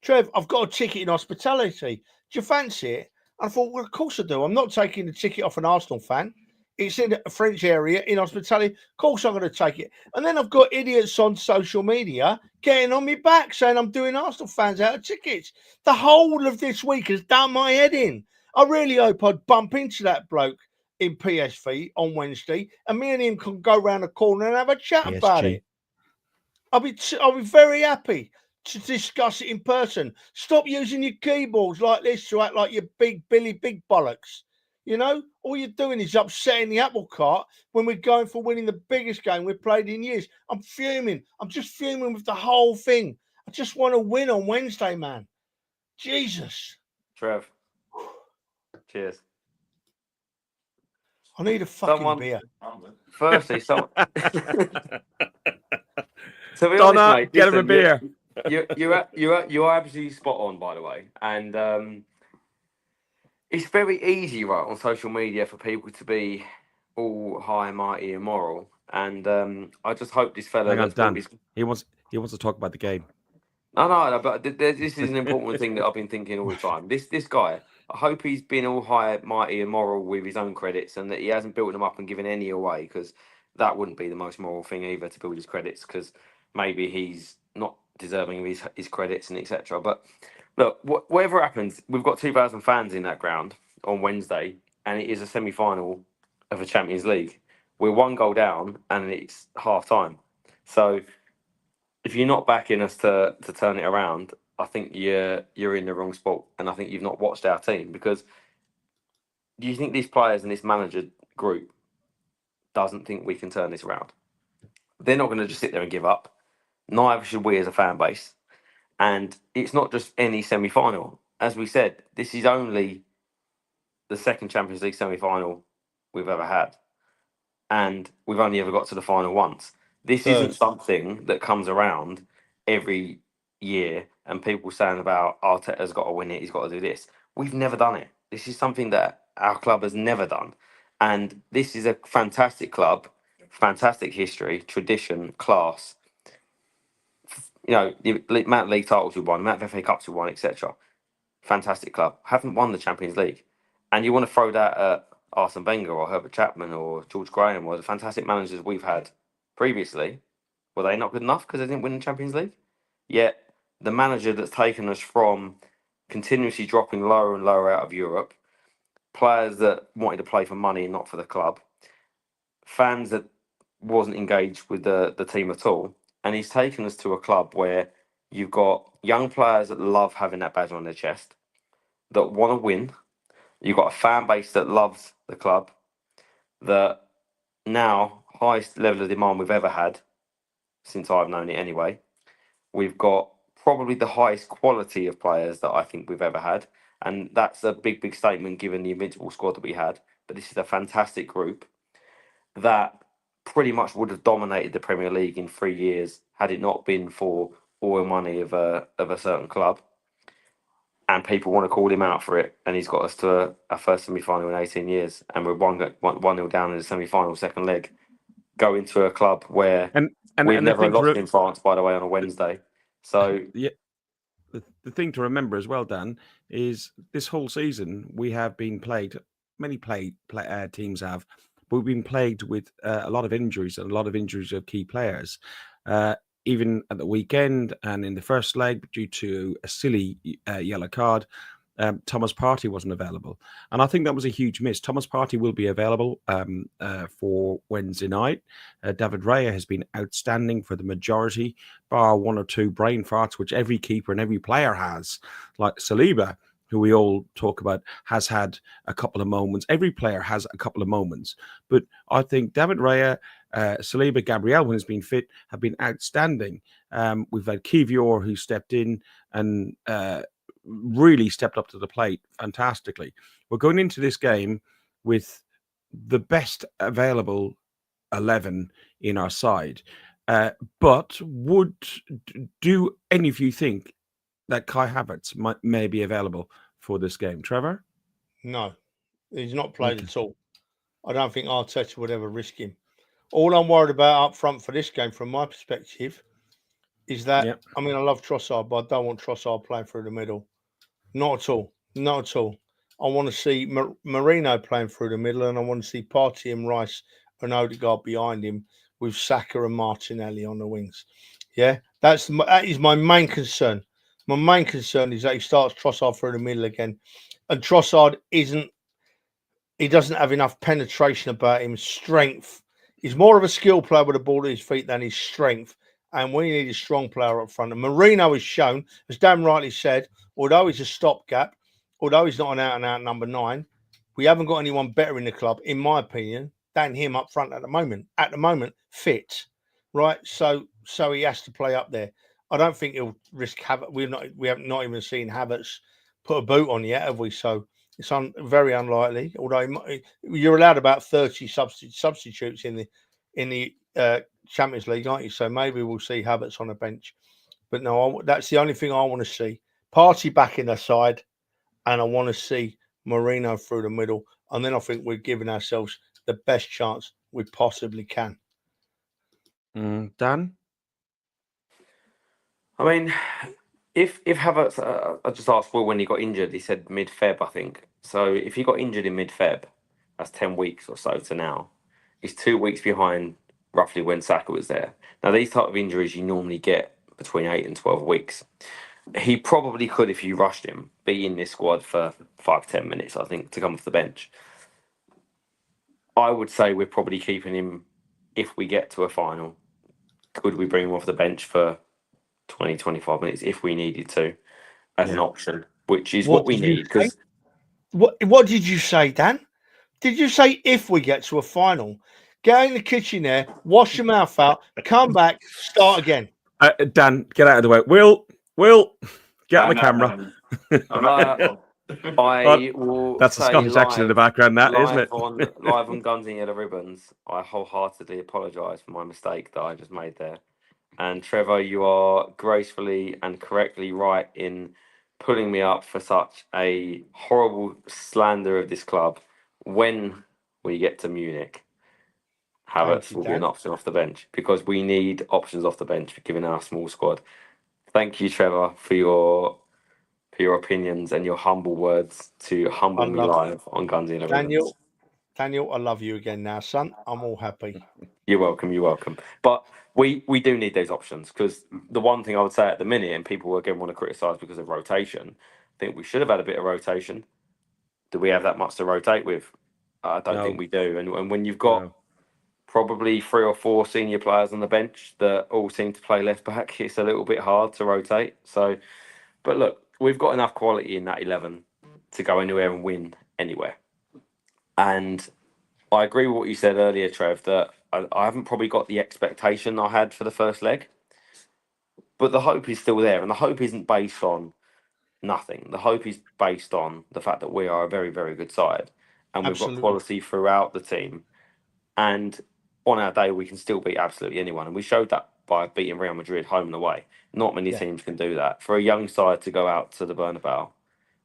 Trev, I've got a ticket in hospitality. Do you fancy it? I thought, well, of course I do. I'm not taking the ticket off an Arsenal fan. It's in a French area in hospitality. Of course I'm going to take it. And then I've got idiots on social media getting on me back saying I'm doing Arsenal fans out of tickets. The whole of this week has done my head in. I really hope I'd bump into that bloke in PSV on Wednesday and me and him can go round the corner and have a chat about it. I'll be very happy to discuss it in person. Stop using your keyboards like this to act like you're big Billy Big Bollocks. You know, all you're doing is upsetting the apple cart when we're going for winning the biggest game we've played in years. I'm fuming. I'm just fuming with the whole thing. I just want to win on Wednesday, man. Jesus. Trev. Cheers. I need a fucking beer. Firstly, someone. To be Donna, honest, mate, get him a beer. You're absolutely spot on, by the way, and it's very easy, right, on social media for people to be all high and mighty and moral. And I just hope this fella. Hang on, Dan. He wants to talk about the game. No, but this is an important thing that I've been thinking all the time. This guy, I hope he's been all high, mighty, and moral with his own credits, and that he hasn't built them up and given any away, because that wouldn't be the most moral thing either, to build his credits, because maybe he's not deserving of his credits and etc. But look, whatever happens, we've got 2,000 fans in that ground on Wednesday, and it is a semi-final of a Champions League. We're one goal down, and it's half time. So if you're not backing us to turn it around, I think you're in the wrong spot, and I think you've not watched our team. Because do you think these players and this manager group doesn't think we can turn this around? They're not going to just sit there and give up. Neither should we as a fan base. And it's not just any semi-final. As we said, this is only the second Champions League semi-final we've ever had, and we've only ever got to the final once. This isn't something that comes around every year and people saying about Arteta's got to win it, he's got to do this. We've never done it. This is something that our club has never done. And this is a fantastic club, fantastic history, tradition, class. You know, the amount of league titles we won, the amount of FA Cups we won, etc. Fantastic club. Haven't won the Champions League. And you want to throw that at Arsene Wenger or Herbert Chapman or George Graham or the fantastic managers we've had previously. Were they not good enough because they didn't win the Champions League? Yet the manager that's taken us from continuously dropping lower and lower out of Europe, players that wanted to play for money and not for the club, fans that wasn't engaged with the team at all, and he's taken us to a club where you've got young players that love having that badge on their chest, that want to win. You've got a fan base that loves the club, that now highest level of demand we've ever had since I've known it anyway. We've got probably the highest quality of players that I think we've ever had. And that's a big, big statement given the invincible squad that we had. But this is a fantastic group that pretty much would have dominated the Premier League in 3 years had it not been for oil money of a certain club. And people want to call him out for it. And he's got us to a first semi-final in 18 years. And we're 1-0 down in the semi-final, second leg. Go into a club where we've never lost in France, by the way, on a Wednesday. So yeah, the thing to remember as well, Dan, is this whole season we have been plagued. Many teams have, but we've been plagued with a lot of injuries and a lot of injuries of key players. Even at the weekend and in the first leg, due to a silly yellow card, Thomas Partey wasn't available. And I think that was a huge miss. Thomas Partey will be available for Wednesday night. David Raya has been outstanding for the majority, bar one or two brain farts, which every keeper and every player has. Like Saliba, who we all talk about, has had a couple of moments. Every player has a couple of moments. But I think David Raya Saliba, Gabriel, when he's been fit, have been outstanding. We've had Kivior, who stepped in and really stepped up to the plate fantastically. We're going into this game with the best available 11 in our side. But do any of you think that Kai Havertz may be available for this game? Trevor? No, he's not played at all. I don't think Arteta would ever risk him. All I'm worried about up front for this game, from my perspective, is that, I mean, I love Trossard, but I don't want Trossard playing through the middle. Not at all. Not at all. I want to see Marino playing through the middle, and I want to see Partey and Rice and Odegaard behind him with Saka and Martinelli on the wings. Yeah, that is my main concern. My main concern is that he starts Trossard through the middle again, and Trossard he doesn't have enough penetration about him, strength. He's more of a skill player with a ball at his feet than his strength, and we need a strong player up front. And Marino has shown, as Dan rightly said, although he's a stopgap, although he's not an out-and-out number 9, we haven't got anyone better in the club, in my opinion, than him up front at the moment. At the moment, fit, right? So he has to play up there. I don't think he'll risk Havertz. We have not even seen Havertz put a boot on yet, have we? So it's very unlikely. Although you're allowed about 30 substitutes in the Champions League, aren't you? So maybe we'll see Havertz on a bench. But no, that's the only thing I want to see. Partey back in the side, and I want to see Marino through the middle. And then I think we're giving ourselves the best chance we possibly can. Dan? I mean, if Havertz, I just asked Will when he got injured, he said mid-Feb, I think. So if he got injured in mid-Feb, that's 10 weeks or so to now. He's 2 weeks behind roughly when Saka was there. Now, these type of injuries you normally get between 8 and 12 weeks. He probably could, if you rushed him, be in this squad for 5-10 minutes, I think, to come off the bench. I would say we're probably keeping him if we get to a final. Could we bring him off the bench for 20-25 minutes if we needed to as an option, which is what we need? Because what did you say, Dan? Did you say if we get to a final? Get in the kitchen there, wash your mouth out, come back, start again. Dan, get out of the way. Will, get on the camera. I will. That's the Scottish accent in the background, isn't it? Live on Guns and Yellow Ribbons. I wholeheartedly apologise for my mistake that I just made there. And Trevor, you are gracefully and correctly right in pulling me up for such a horrible slander of this club. When we get to Munich, Havertz will be an option off the bench, because we need options off the bench given our small squad. Thank you, Trevor, for your opinions and your humble words to humble me live on Guns and Yellow Ribbons. Daniel, I love you again now, son. I'm all happy. You're welcome. But we do need those options, because the one thing I would say at the minute, and people again want to criticise because of rotation, I think we should have had a bit of rotation. Do we have that much to rotate with? I don't think we do. And when you've got probably 3 or 4 senior players on the bench that all seem to play left back, it's a little bit hard to rotate. So, but look, we've got enough quality in that 11 to go anywhere and win anywhere. And I agree with what you said earlier, Trev, that I haven't probably got the expectation I had for the first leg. But the hope is still there. And the hope isn't based on nothing. The hope is based on the fact that we are a very, very good side. And we've got quality throughout the team. And on our day, we can still beat absolutely anyone. And we showed that by beating Real Madrid home and away. Not many teams can do that. For a young side to go out to the Bernabeu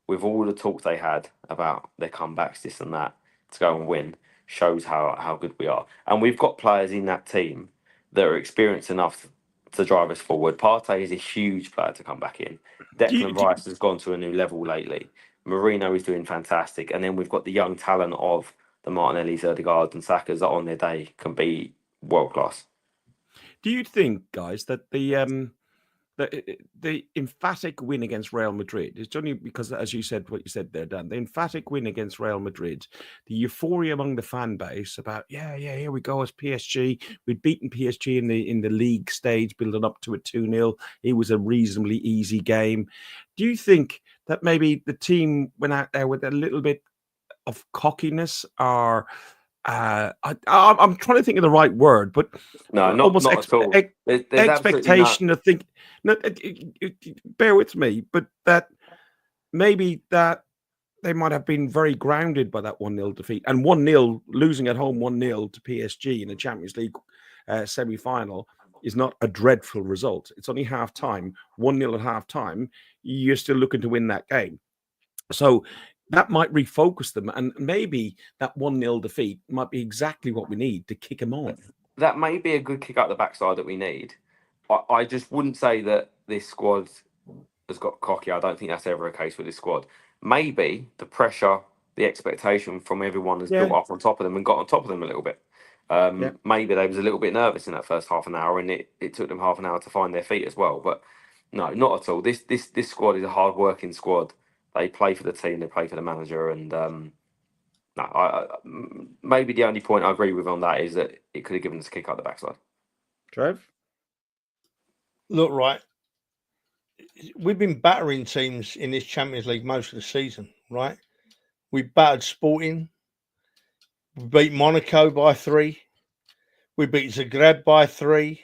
with all the talk they had about their comebacks, this and that, to go and win, shows how good we are. And we've got players in that team that are experienced enough to drive us forward. Partey is a huge player to come back in. Declan Rice has gone to a new level lately. Marino is doing fantastic. And then we've got the young talent of the Martinellis, Odegaard and Sakas that on their day can be world class. Do you think, guys, that the emphatic win against Real Madrid is only because, as you said, what you said there, Dan, the emphatic win against Real Madrid, the euphoria among the fan base about, here we go as PSG. We'd beaten PSG in the league stage, building up to a 2-0. It was a reasonably easy game. Do you think that maybe the team went out there with a little bit of cockiness, or I'm trying to think of the right word, but No, almost not at all. There's absolutely expectation to think. No, bear with me, but that maybe that they might have been very grounded by that 1-0 defeat and 1-0 losing at home 1-0 to PSG in a Champions League semi-final is not a dreadful result. It's only half time, 1-0 at half time. You're still looking to win that game. So that might refocus them, and maybe that 1-0 defeat might be exactly what we need to kick them on. That may be a good kick out the backside that we need. I just wouldn't say that this squad has got cocky. I don't think that's ever a case with this squad. Maybe the pressure, the expectation from everyone has built up on top of them and got on top of them a little bit. Maybe they was a little bit nervous in that first half an hour, and it took them half an hour to find their feet as well. But no, not at all. This squad is a hard working squad. They play for the team, they play for the manager, and no, maybe the only point I agree with on that is that it could have given us a kick out the backside. Trev? Look, right. We've been battering teams in this Champions League most of the season, right? We battered Sporting. We beat Monaco by 3. We beat Zagreb by 3.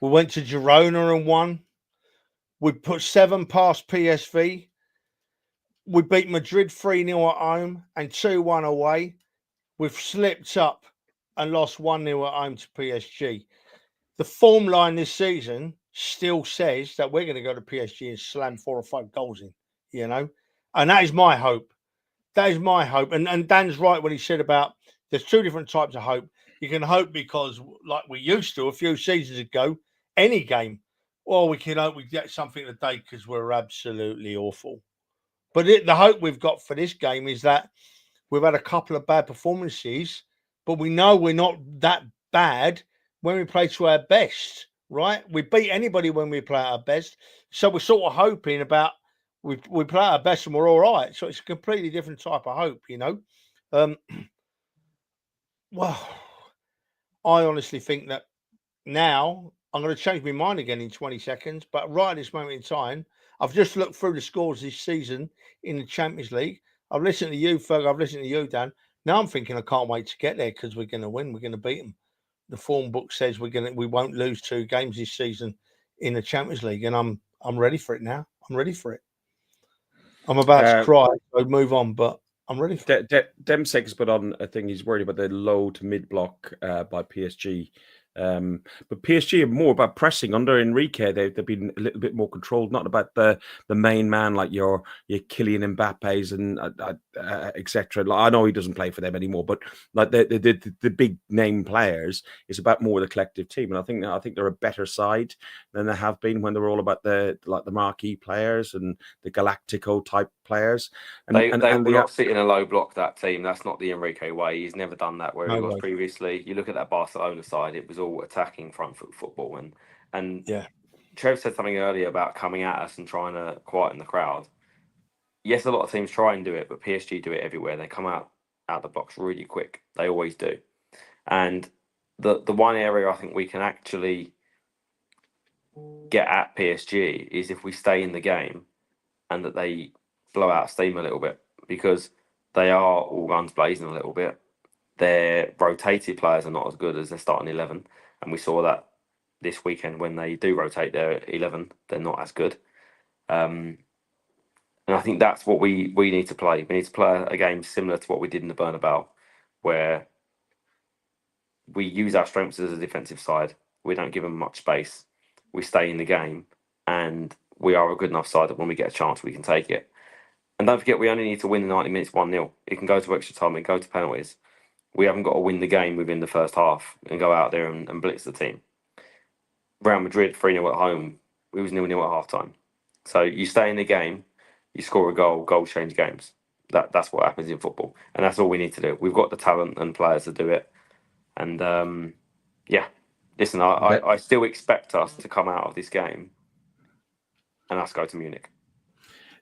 We went to Girona and won. We put 7 past PSV. We beat Madrid 3-0 at home and 2-1 away. We've slipped up and lost 1-0 at home to PSG. The form line this season still says that we're going to go to PSG and slam 4 or 5 goals in, you know? And that is my hope. That is my hope. And Dan's right when he said about there's 2 different types of hope. You can hope because, like we used to a few seasons ago, any game, or we can hope we get something today because we're absolutely awful. But the hope we've got for this game is that we've had a couple of bad performances, but we know we're not that bad when we play to our best, right? We beat anybody when we play at our best. So we're sort of hoping about we play at our best and we're all right. So it's a completely different type of hope, you know. Well, I honestly think that now I'm going to change my mind again in 20 seconds, but right at this moment in time, I've just looked through the scores this season in the Champions League. I've listened to you, Ferg. I've listened to you, Dan. Now I'm thinking I can't wait to get there because we're going to win. We're going to beat them. The form book says we won't lose 2 games this season in the Champions League, and I'm ready for it now. I'm ready for it. I'm about to cry, so move on, but I'm ready for it. Demsek's put on a thing. He's worried about the low to mid block by PSG. But PSG are more about pressing under Enrique. They've been a little bit more controlled, not about the main man like your Kylian Mbappe's and etc. Like, I know he doesn't play for them anymore, but like the big name players, it's about more the collective team. And I think they're a better side than they have been when they were all about the marquee players and the Galactico type players. And they will not sit in a low block, that team. That's not the Enrique way. He's never done that where he was previously. You look at that Barcelona side, it was all attacking front foot football. And yeah, Trev said something earlier about coming at us and trying to quieten the crowd. Yes, a lot of teams try and do it, but PSG do it everywhere. They come out the box really quick. They always do. And the one area I think we can actually get at PSG is if we stay in the game and that they blow out steam a little bit, because they are all guns blazing a little bit. Their rotated players are not as good as their starting 11, and we saw that this weekend when they do rotate their 11, they're not as good. And I think that's what we need to play. We need to play a game similar to what we did in the Bernabeu, where we use our strengths as a defensive side. We don't give them much space. We stay in the game, and we are a good enough side that when we get a chance, we can take it. And don't forget, we only need to win the 90 minutes 1-0. It can go to extra time, it can go to penalties. We haven't got to win the game within the first half and go out there and blitz the team. Real Madrid 3-0 at home. We was 0-0 at half time. So you stay in the game, you score a goal, goals change games. That's what happens in football. And that's all we need to do. We've got the talent and players to do it. And yeah, listen, I still expect us to come out of this game and us go to Munich.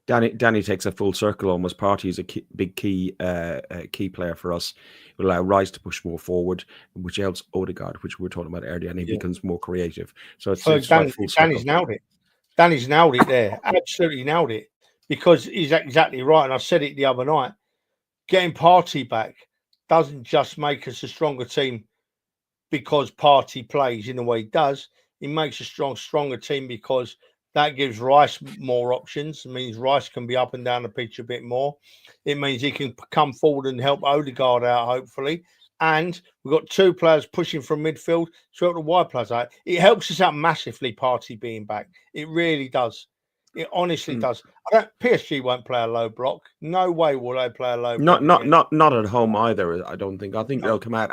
Danny takes a full circle almost. Partey is a big key player for us. It will allow Rice to push more forward, which helps Odegaard, which we were talking about earlier, and he becomes more creative. So Danny's nailed it. Danny's nailed it there. Absolutely nailed it. Because he's exactly right. And I said it the other night. Getting Partey back, doesn't just make us a stronger team because Partey plays in the way he does. It makes a stronger team because that gives Rice more options. It means Rice can be up and down the pitch a bit more. It means he can come forward and help Odegaard out, hopefully. And we've got 2 players pushing from midfield to help the wide players out. It helps us out massively, Partey being back. It really does. It honestly does. PSG won't play a low block. No way will they play a low block. Not at home either. I don't think. I think they'll come at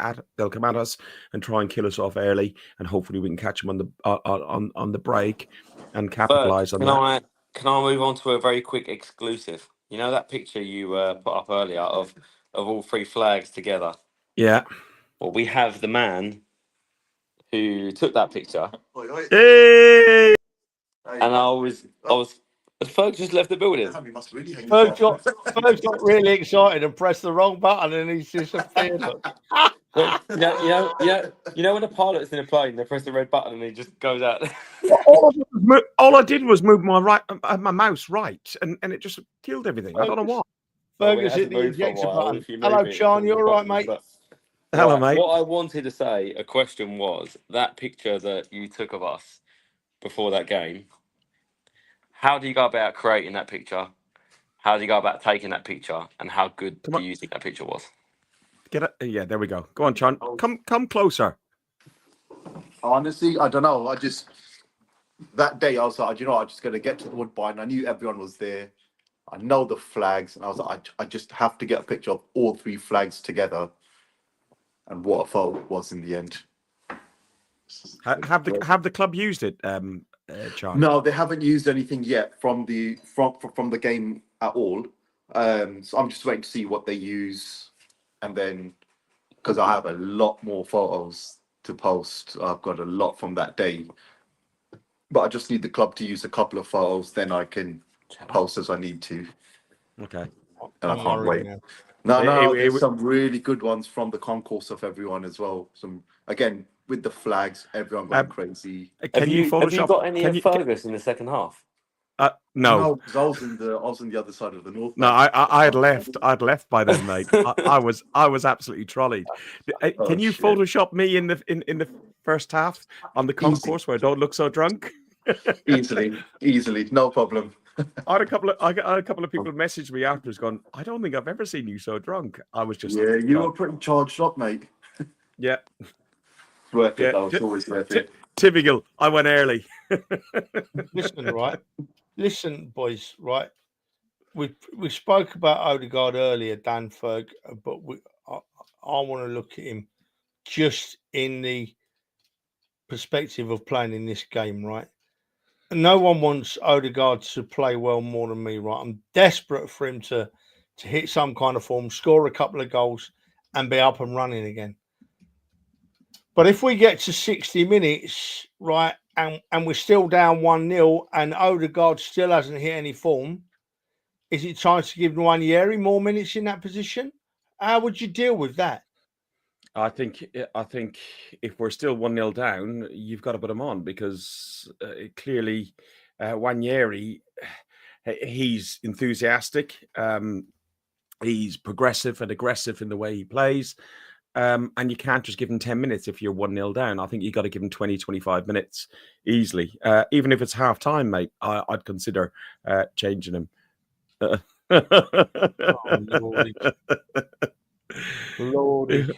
us and try and kill us off early, and hopefully we can catch them on the break and capitalize on that. Can I move on to a very quick exclusive? You know that picture you put up earlier of all 3 flags together. Yeah. Well, we have the man who took that picture. Hey! And I was. Ferg just left the building. Ferg got really excited and pressed the wrong button, and he's disappeared. You know when a pilot's in a plane, they press the red button and he just goes out. All I did was move my mouse right, and it just killed everything. I don't know why. Fergus hit the ejector button. Hello, Sean. You all right, mate? Hello, mate. What I wanted to say, a question was that picture that you took of us before that game. How do you go about creating that picture? How do you go about taking that picture? And how good do you think that picture was? Get it? Yeah, there we go. Go on, Sean. Come closer. Honestly, I don't know. That day I was like, I'm just going to get to the Woodbine. I knew everyone was there. I know the flags. And I was like, I just have to get a picture of all 3 flags together. And what a photo it was in the end. Have the club used it, John? No, they haven't used anything yet from the game at all. So I'm just waiting to see what they use, and then because I have a lot more photos to post, I've got a lot from that day. But I just need the club to use a couple of photos, then I can post as I need to. Okay. And I can't wait. No, there's some really good ones from the concourse of everyone as well. Some again. With the flags, everyone going crazy. Have you got any of Fergus in the second half? No, because I was on the other side of the north. No, I had left. I'd left by then, mate. I was absolutely trolleyed. Can you Photoshop me in the first half on the concourse where I don't look so drunk? Easily, no problem. I had a couple of people message me afterwards, going, "I don't think I've ever seen you so drunk." I was just you were pretty charged up, mate. Yeah. Worth it, though. It's always worth it. Typical. I went early. Listen, boys, right? We spoke about Odegaard earlier, Dan Ferg, but I want to look at him just in the perspective of playing in this game, right? No one wants Odegaard to play well more than me, right? I'm desperate for him to hit some kind of form, score a couple of goals, and be up and running again. But if we get to 60 minutes, right, and we're still down 1-0 and Odegaard still hasn't hit any form, is it time to give Nwaneri more minutes in that position? How would you deal with that? I think if we're still 1-0 down, you've got to put him on because clearly Nwaneri, he's enthusiastic. He's progressive and aggressive in the way he plays. And you can't just give him 10 minutes if you're 1-0 down. I think you've got to give him 20, 25 minutes easily. Even if it's half time, mate, I'd consider changing him. Lordy.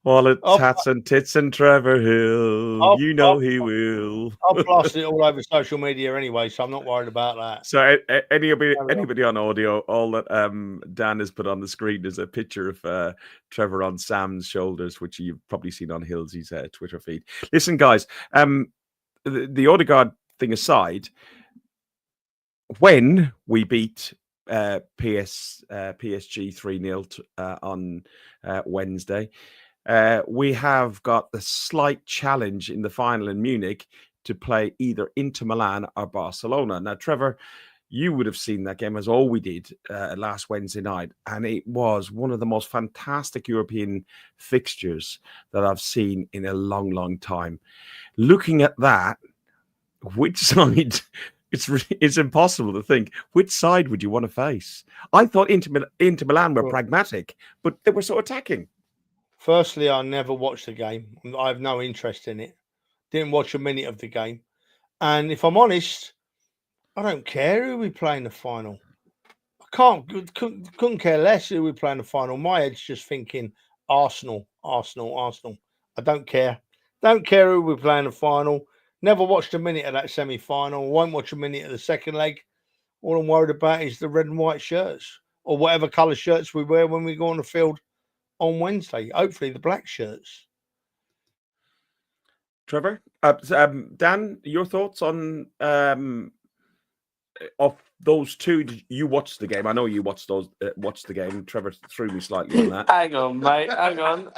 Wallet, tats and tits and Trevor Hill. He will. I'll blast it all over social media anyway, so I'm not worried about that. So anybody on audio, all that Dan has put on the screen is a picture of Trevor on Sam's shoulders, which you've probably seen on Hillsy's Twitter feed. Listen, guys, the Odegaard thing aside, when we beat PSG 3-0 on Wednesday, we have got the slight challenge in the final in Munich to play either Inter Milan or Barcelona. Now, Trevor, you would have seen that game as all we did last Wednesday night, and it was one of the most fantastic European fixtures that I've seen in a long, long time. Looking at that, which side? It's impossible to think. Which side would you want to face? I thought Inter Milan were pragmatic, but they were so attacking. Firstly, I never watched the game. I have no interest in it. Didn't watch a minute of the game. And if I'm honest, I don't care who we play in the final. Couldn't care less who we play in the final. My head's just thinking Arsenal, Arsenal, Arsenal. I don't care. Don't care who we play in the final. Never watched a minute of that semi-final. Won't watch a minute of the second leg. All I'm worried about is the red and white shirts or whatever colour shirts we wear when we go on the field on Wednesday. Hopefully the black shirts. Trevor, Dan, your thoughts on of those two? Did you watched the game? I know you watched the game. Trevor threw me slightly on that. Hang on, mate. Hang on.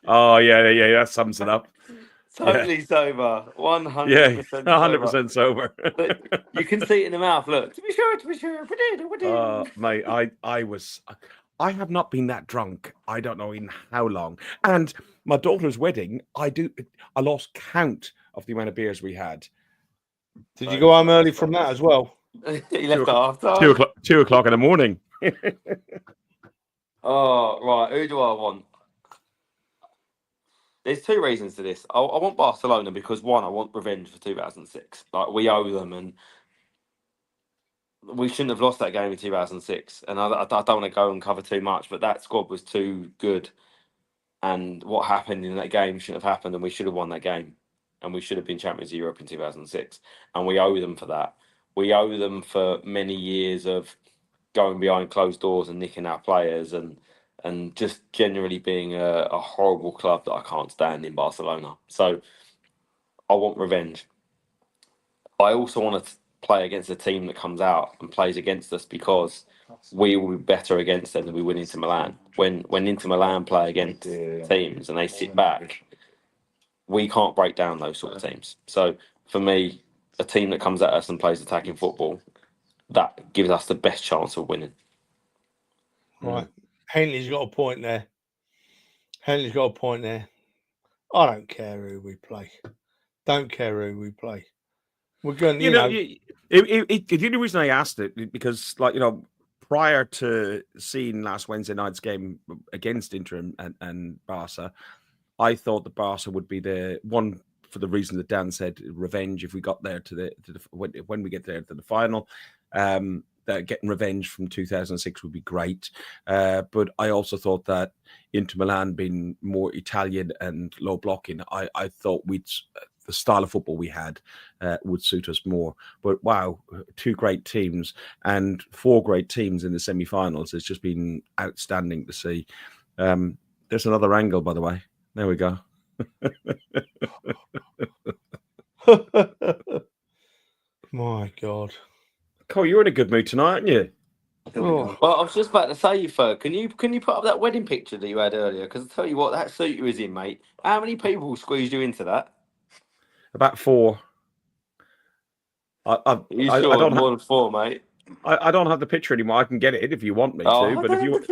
Oh yeah, that sums it up. Totally sober. 100% Yeah, sober. 100% sober. But you can see it in the mouth. Look. To be sure. Mate, I have not been that drunk. I don't know in how long. And my daughter's wedding, I lost count of the amount of beers we had. Did you go home early from that as well? He left at half time. 2:00 in the morning. Oh, right. Who do I want? There's two reasons to this. I want Barcelona because, one, I want revenge for 2006. Like, we owe them, and we shouldn't have lost that game in 2006. And I don't want to go and cover too much, but that squad was too good. And what happened in that game shouldn't have happened, and we should have won that game. And we should have been champions of Europe in 2006. And we owe them for that. We owe them for many years of going behind closed doors and nicking our players and just generally being a horrible club that I can't stand in Barcelona. So I want revenge. I also want to play against a team that comes out and plays against us because we will be better against them than we win Inter Milan. When Inter Milan play against teams and they sit back, we can't break down those sort of teams. So for me, a team that comes at us and plays attacking football, that gives us the best chance of winning. Right. Henley's got a point there. I don't care who we play. We're going, The only reason I asked it because, prior to seeing last Wednesday night's game against Inter and Barca, I thought that Barca would be the one for the reason that Dan said, revenge. If we got there when we get there to the final, getting revenge from 2006 would be great. But I also thought that Inter Milan being more Italian and low blocking, I thought the style of football we had would suit us more. But wow, two great teams and four great teams in the semi-finals. It's just been outstanding to see. There's another angle, by the way. There we go. My God. Cole, you're in a good mood tonight, aren't you? Oh. Well, I was just about to say, Ferg, can you put up that wedding picture that you had earlier? Because I tell you what, that suit you was in, mate. How many people squeezed you into that? About 4. I don't more than 4, mate. I don't have the picture anymore. I can get it if you want me to. But if you, of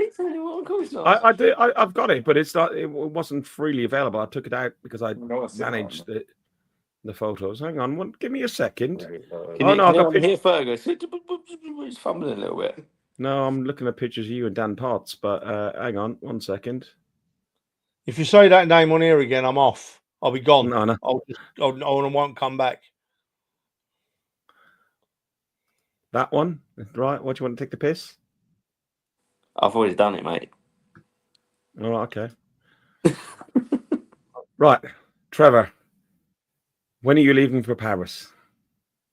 course not. I do. I've got it, but it's not. It wasn't freely available. I took it out because I managed the photos. Hang on, give me a second. I've got here, Fergus. He's fumbling a little bit. No, I'm looking at pictures of you and Dan Potts. But hang on, 1 second. If you say that name on here again, I'm off. I'll be gone. No. I won't come back. That one, right? What do you want to take the piss? I've already done it, mate. All right, okay. Right, Trevor. When are you leaving for Paris?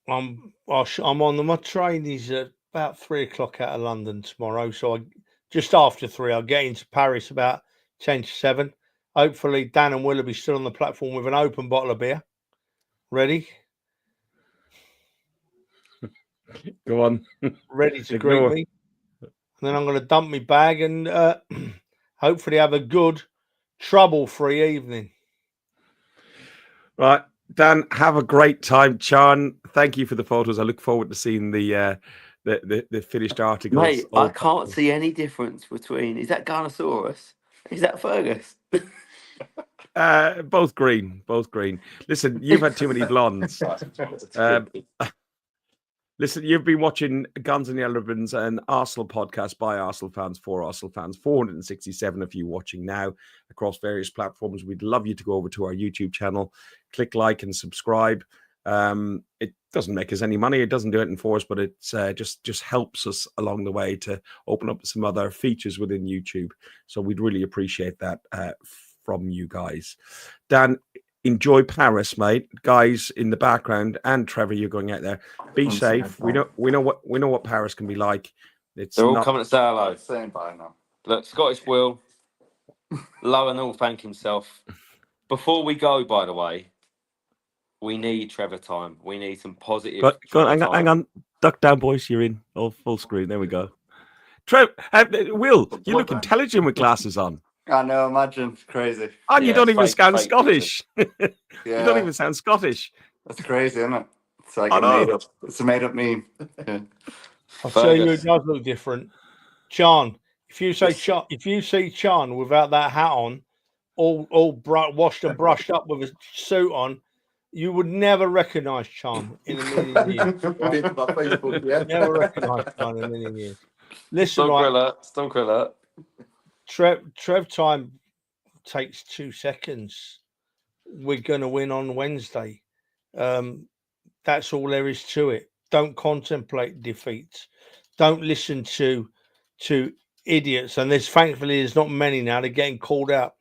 I'm on my train. Is about 3:00 out of London tomorrow. So just after 3, I'll get into Paris about 10 to 7. Hopefully, Dan and Will will be still on the platform with an open bottle of beer, ready. Go on. Ready to greet me. And then I'm going to dump my bag and hopefully have a good, trouble-free evening. Right. Dan, have a great time. Chan, thank you for the photos. I look forward to seeing the finished articles. Mate, I can't see any difference between... Is that Garnosaurus? Is that Fergus? Both green. Listen, you've had too many blondes. Listen, you've been watching Guns and Yellow Ribbons, an Arsenal podcast by Arsenal fans for Arsenal fans. 467 of you watching now across various platforms. We'd love you to go over to our YouTube channel, click like and subscribe. It doesn't make us any money. It doesn't do anything for us, but it just helps us along the way to open up some other features within YouTube. So we'd really appreciate that from you guys. Dan, enjoy Paris, mate. Guys in the background, and Trevor, you're going out there. Be safe. We know what Paris can be like. They're all coming to say hello. Saying bye now. Look, Scottish Will, Lowen will thank himself. Before we go, by the way, we need Trevor time. We need some positive. Go on, hang on. Duck down, boys. You're in. All full screen. There we go. Will, you look intelligent with glasses on. I know, imagine. It's crazy. And you don't even sound Scottish. You don't even sound Scottish. That's crazy, isn't it? It's like it's a made up meme. Yeah. I'll tell you, it does look different. Chan, if you see Chan without that hat on, all washed and brushed up with a suit on, you would never recognise Chan in a million years. Never recognise Chan in a million years. Listen, Stunk alert. Trev time takes 2 seconds. We're going to win on Wednesday. That's all there is to it. Don't contemplate defeats. Don't listen to idiots. And thankfully there's not many now. They're getting called out.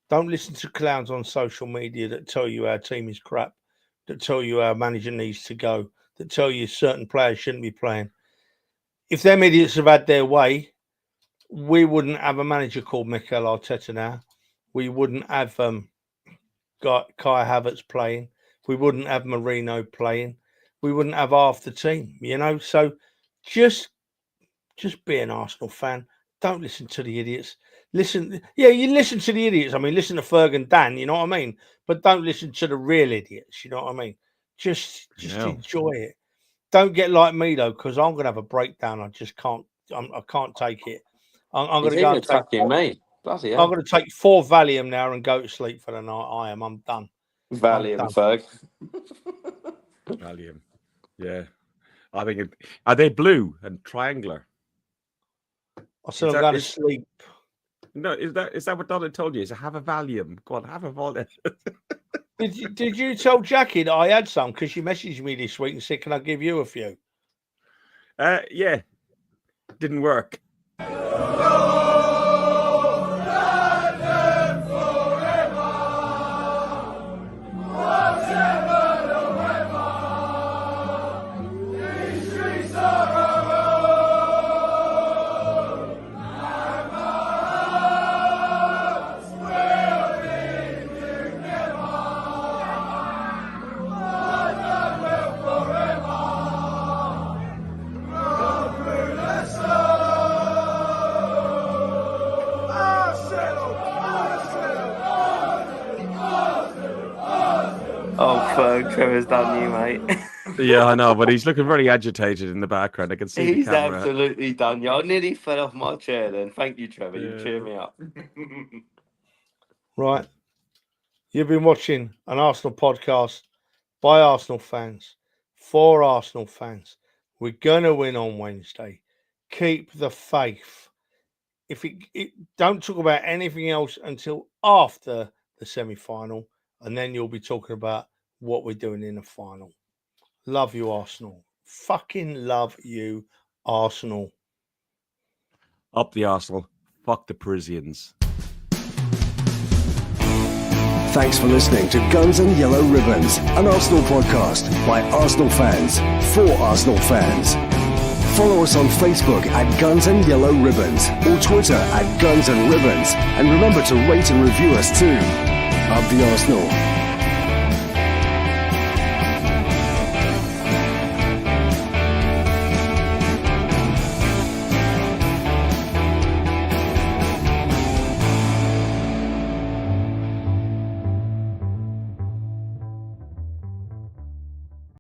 Don't listen to clowns on social media that tell you our team is crap, that tell you our manager needs to go, that tell you certain players shouldn't be playing. If them idiots have had their way, we wouldn't have a manager called Mikel Arteta now. We wouldn't have got Kai Havertz playing. We wouldn't have Marino playing. We wouldn't have half the team, So just be an Arsenal fan. Don't listen to the idiots. You listen to the idiots. I mean, listen to Ferg and Dan, you know what I mean? But don't listen to the real idiots, you know what I mean? Just enjoy it. Don't get like me, though, because I'm going to have a breakdown. I just can't. I can't take it. I'm going to go attacking me. Bloody hell. I'm going to take 4 Valium now and go to sleep for the night. I'm done. Valium, Ferg. Valium. Yeah. I think are they blue and triangular? I said I'm going to sleep. No, is that what Donna told you? Is have a Valium. Go on, have a Valium. Did you tell Jackie that I had some? Because she messaged me this week and said, "Can I give you a few?" Yeah. Didn't work. Trevor's done you, mate. Yeah, I know, but he's looking very agitated in the background. I can see he's the camera. Absolutely done you. I nearly fell off my chair then. Thank you, Trevor. You cheer me up. Right. You've been watching an Arsenal podcast by Arsenal fans for Arsenal fans. We're going to win on Wednesday. Keep the faith. If don't talk about anything else until after the semi-final, and then you'll be talking about what we're doing in the final. Love you, Arsenal. Fucking love you, Arsenal. Up the Arsenal. Fuck the Parisians. Thanks for listening to Guns and Yellow Ribbons, an Arsenal podcast by Arsenal fans for Arsenal fans. Follow us on Facebook at Guns and Yellow Ribbons or Twitter at Guns and Ribbons. And remember to rate and review us too. Up the Arsenal.